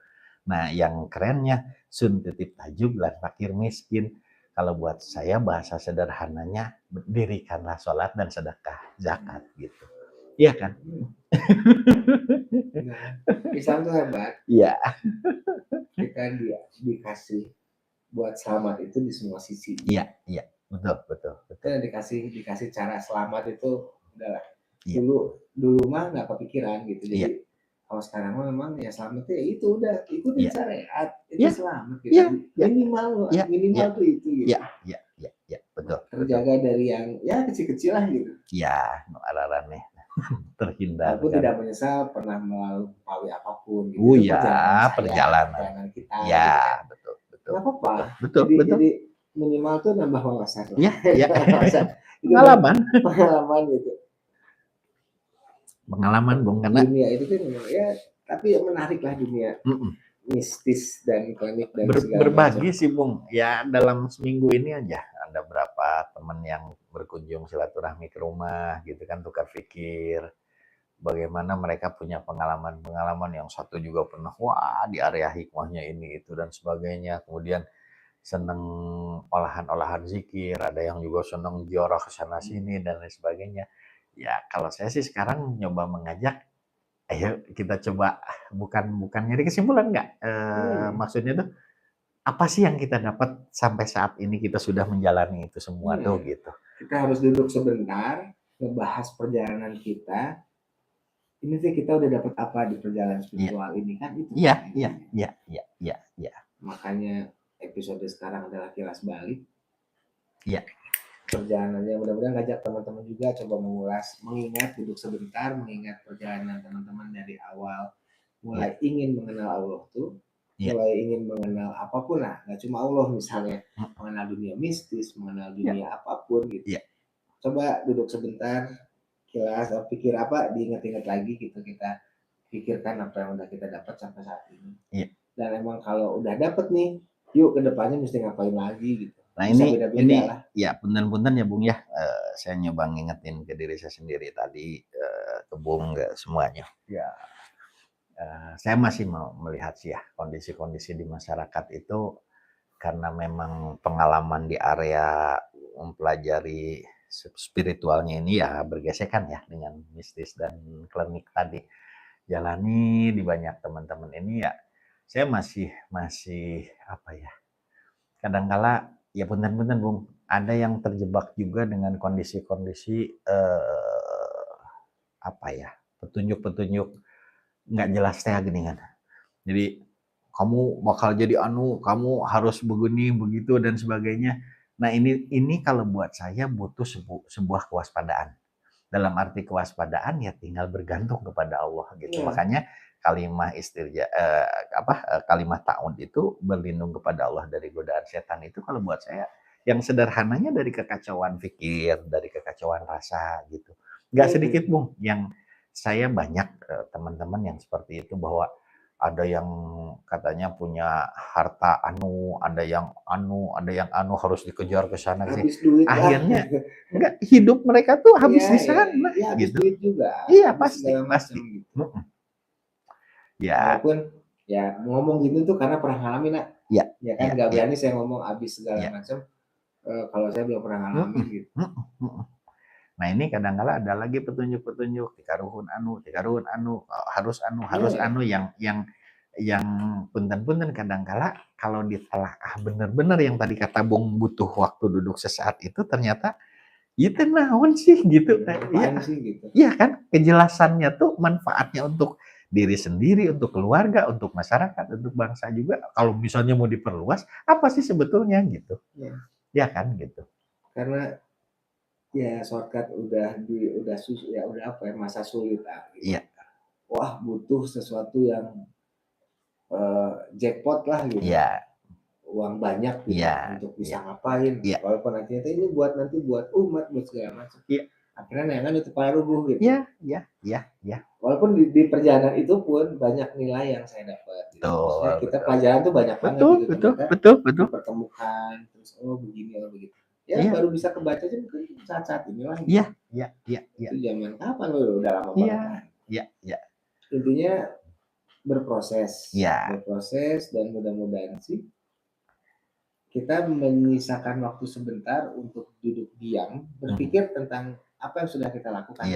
Nah, yang kerennya sun titip tajuk dan fakir miskin. Kalau buat saya bahasa sederhananya dirikanlah sholat dan sedekah zakat gitu. Iya kan? Islam tuh hebat. Iya. Kita dikasih buat selamat itu di semua sisi. Iya. Betul. Kita dikasih cara selamat itu udahlah. Dulu mah nggak kepikiran gitu. Jadi kalau sekarang memang ya selamatnya itu udah ikutin syariat itu selamat gitu. Minimal tuh itu gitu. Iya, betul. Terjaga dari yang ya kecil-kecil lah gitu. Iya, arah-arahnya terhindar. Aku tidak menyesal pernah melalui apapun gitu. Oh iya, perjalanan kita. Ya, gitu. betul. Gak apa-apa. Betul. Jadi minimal tuh nambah wawasan. Iya. Pengalaman gitu. Pengalaman Bung, karena dunia itu kan memang ya tapi menarik lah dunia. mistis dan klinik dan segala berbagi macam. sih Bung, ya dalam seminggu ini aja ada berapa teman yang berkunjung silaturahmi ke rumah gitu kan, tukar pikir bagaimana mereka punya pengalaman-pengalaman. Yang satu juga pernah wah di area hikmahnya ini itu dan sebagainya, kemudian seneng olahan-olahan zikir, ada yang juga seneng ziarah ke sana sini dan lain sebagainya. Ya kalau saya sih sekarang nyoba mengajak, ayo kita coba, bukan nyari kesimpulan nggak, maksudnya tuh apa sih yang kita dapat sampai saat ini kita sudah menjalani itu semua tuh gitu. Kita harus duduk sebentar, ngebahas perjalanan kita. Ini sih kita udah dapat apa di perjalanan spiritual ini kan itu. Iya. Makanya episode sekarang adalah kilas balik. Iya. Perjalanannya mudah-mudahan ngajak teman-teman juga coba mengulas, mengingat duduk sebentar, mengingat perjalanan teman-teman dari awal mulai ingin mengenal Allah tuh, mulai ingin mengenal apapun lah, nggak cuma Allah misalnya, mengenal dunia mistis, mengenal dunia apapun gitu. Coba duduk sebentar, kilas, pikir apa, diingat-ingat lagi gitu, kita pikirkan apa yang udah kita dapat sampai saat ini. Dan emang kalau udah dapet nih, yuk kedepannya mesti ngapain lagi gitu. Nah ini lah. Ya punten-punten ya Bung ya, saya nyoba ngingetin ke diri saya sendiri tadi, ke Bung, ke semuanya. Ya, saya masih mau melihat sih ya kondisi-kondisi di masyarakat itu karena memang pengalaman di area mempelajari spiritualnya ini ya bergesekan ya dengan mistis dan klinik tadi. Jalani di banyak teman-teman ini ya, saya masih apa ya, kadangkala ya punten-punten Bung, ada yang terjebak juga dengan kondisi-kondisi apa ya, petunjuk-petunjuk nggak jelas teh gini kan. Jadi kamu bakal jadi kamu harus begini begitu dan sebagainya. Nah ini kalau buat saya butuh sebuah kewaspadaan. Dalam arti kewaspadaan ya tinggal bergantung kepada Allah gitu. Makanya kalimah kalimah ta'awud itu berlindung kepada Allah dari godaan setan itu kalau buat saya yang sederhananya dari kekacauan fikir, dari kekacauan rasa gitu. Nggak sedikit Bung yang saya banyak teman-teman yang seperti itu, bahwa ada yang katanya punya harta ada yang harus dikejar ke sana sih. Akhirnya enggak, hidup mereka tuh habis di sana habis gitu. duit juga. Iya pasti. Gitu. Ya. Walaupun ya ngomong gitu tuh karena pernah ngalamin nak. Ya kan nggak berani saya ngomong habis segala macam. Kalau saya belum pernah ngalamin gitu. Nah ini kadang-kala ada lagi petunjuk-petunjuk tikaruhun harus yang punten-punten kadang-kala kalau ditelaah bener-bener yang tadi kata Bung butuh waktu duduk sesaat itu ternyata itu naon sih gitu. Iya kan, kejelasannya tuh manfaatnya untuk diri sendiri, untuk keluarga, untuk masyarakat, untuk bangsa juga. Kalau misalnya mau diperluas, apa sih sebetulnya gitu? Ya kan gitu. Karena ya shortcut udah apa ya, masa sulit gitu. Wah butuh sesuatu yang jackpot lah gitu. Uang banyak gitu untuk bisa ngapain. Walaupun nanti ini buat umat, buat segala macam. Akhirnya kan itu para rubuh gitu. Walaupun di perjalanan itu pun banyak nilai yang saya dapat. Gitu. Maksudnya kita pelajaran tuh banyak banget gitu. Betul. Pertemukan terus begini begitu. Baru bisa kebaca aja mungkin saat-saat ini lah. Gitu. Itu zaman kapan loh, udah lama banget. Intinya berproses dan mudah-mudahan sih kita menyisakan waktu sebentar untuk duduk diam, berpikir tentang apa yang sudah kita lakukan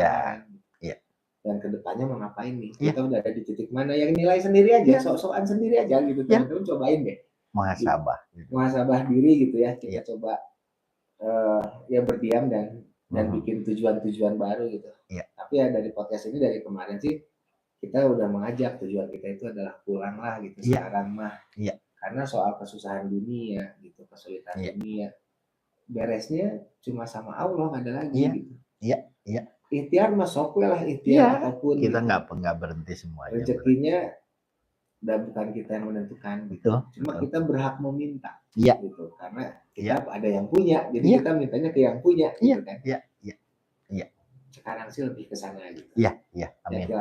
dan kedepannya mau ngapain nih. Kita udah ada di titik mana, yang nilai sendiri aja, sok-sokan sendiri aja gitu. Teman-teman cobain deh. Muhasabah diri gitu ya. Kita coba berdiam dan bikin tujuan-tujuan baru gitu. Tapi ya dari podcast ini dari kemarin sih kita udah mengajak tujuan kita itu adalah pulanglah gitu sekarang mah. Karena soal kesusahan dunia gitu, kesulitan dunia beresnya cuma sama Allah, nggak ada lagi gitu. Ikhtiar mah sok lah, apapun. Kita nggak berhenti semuanya. Rezekinya udah bukan kita yang menentukan gitu. Cuma kita berhak meminta gitu karena kita ada yang punya, jadi kita mintanya ke yang punya gitu kan. Sekarang sih lebih ke sana gitu. Amin.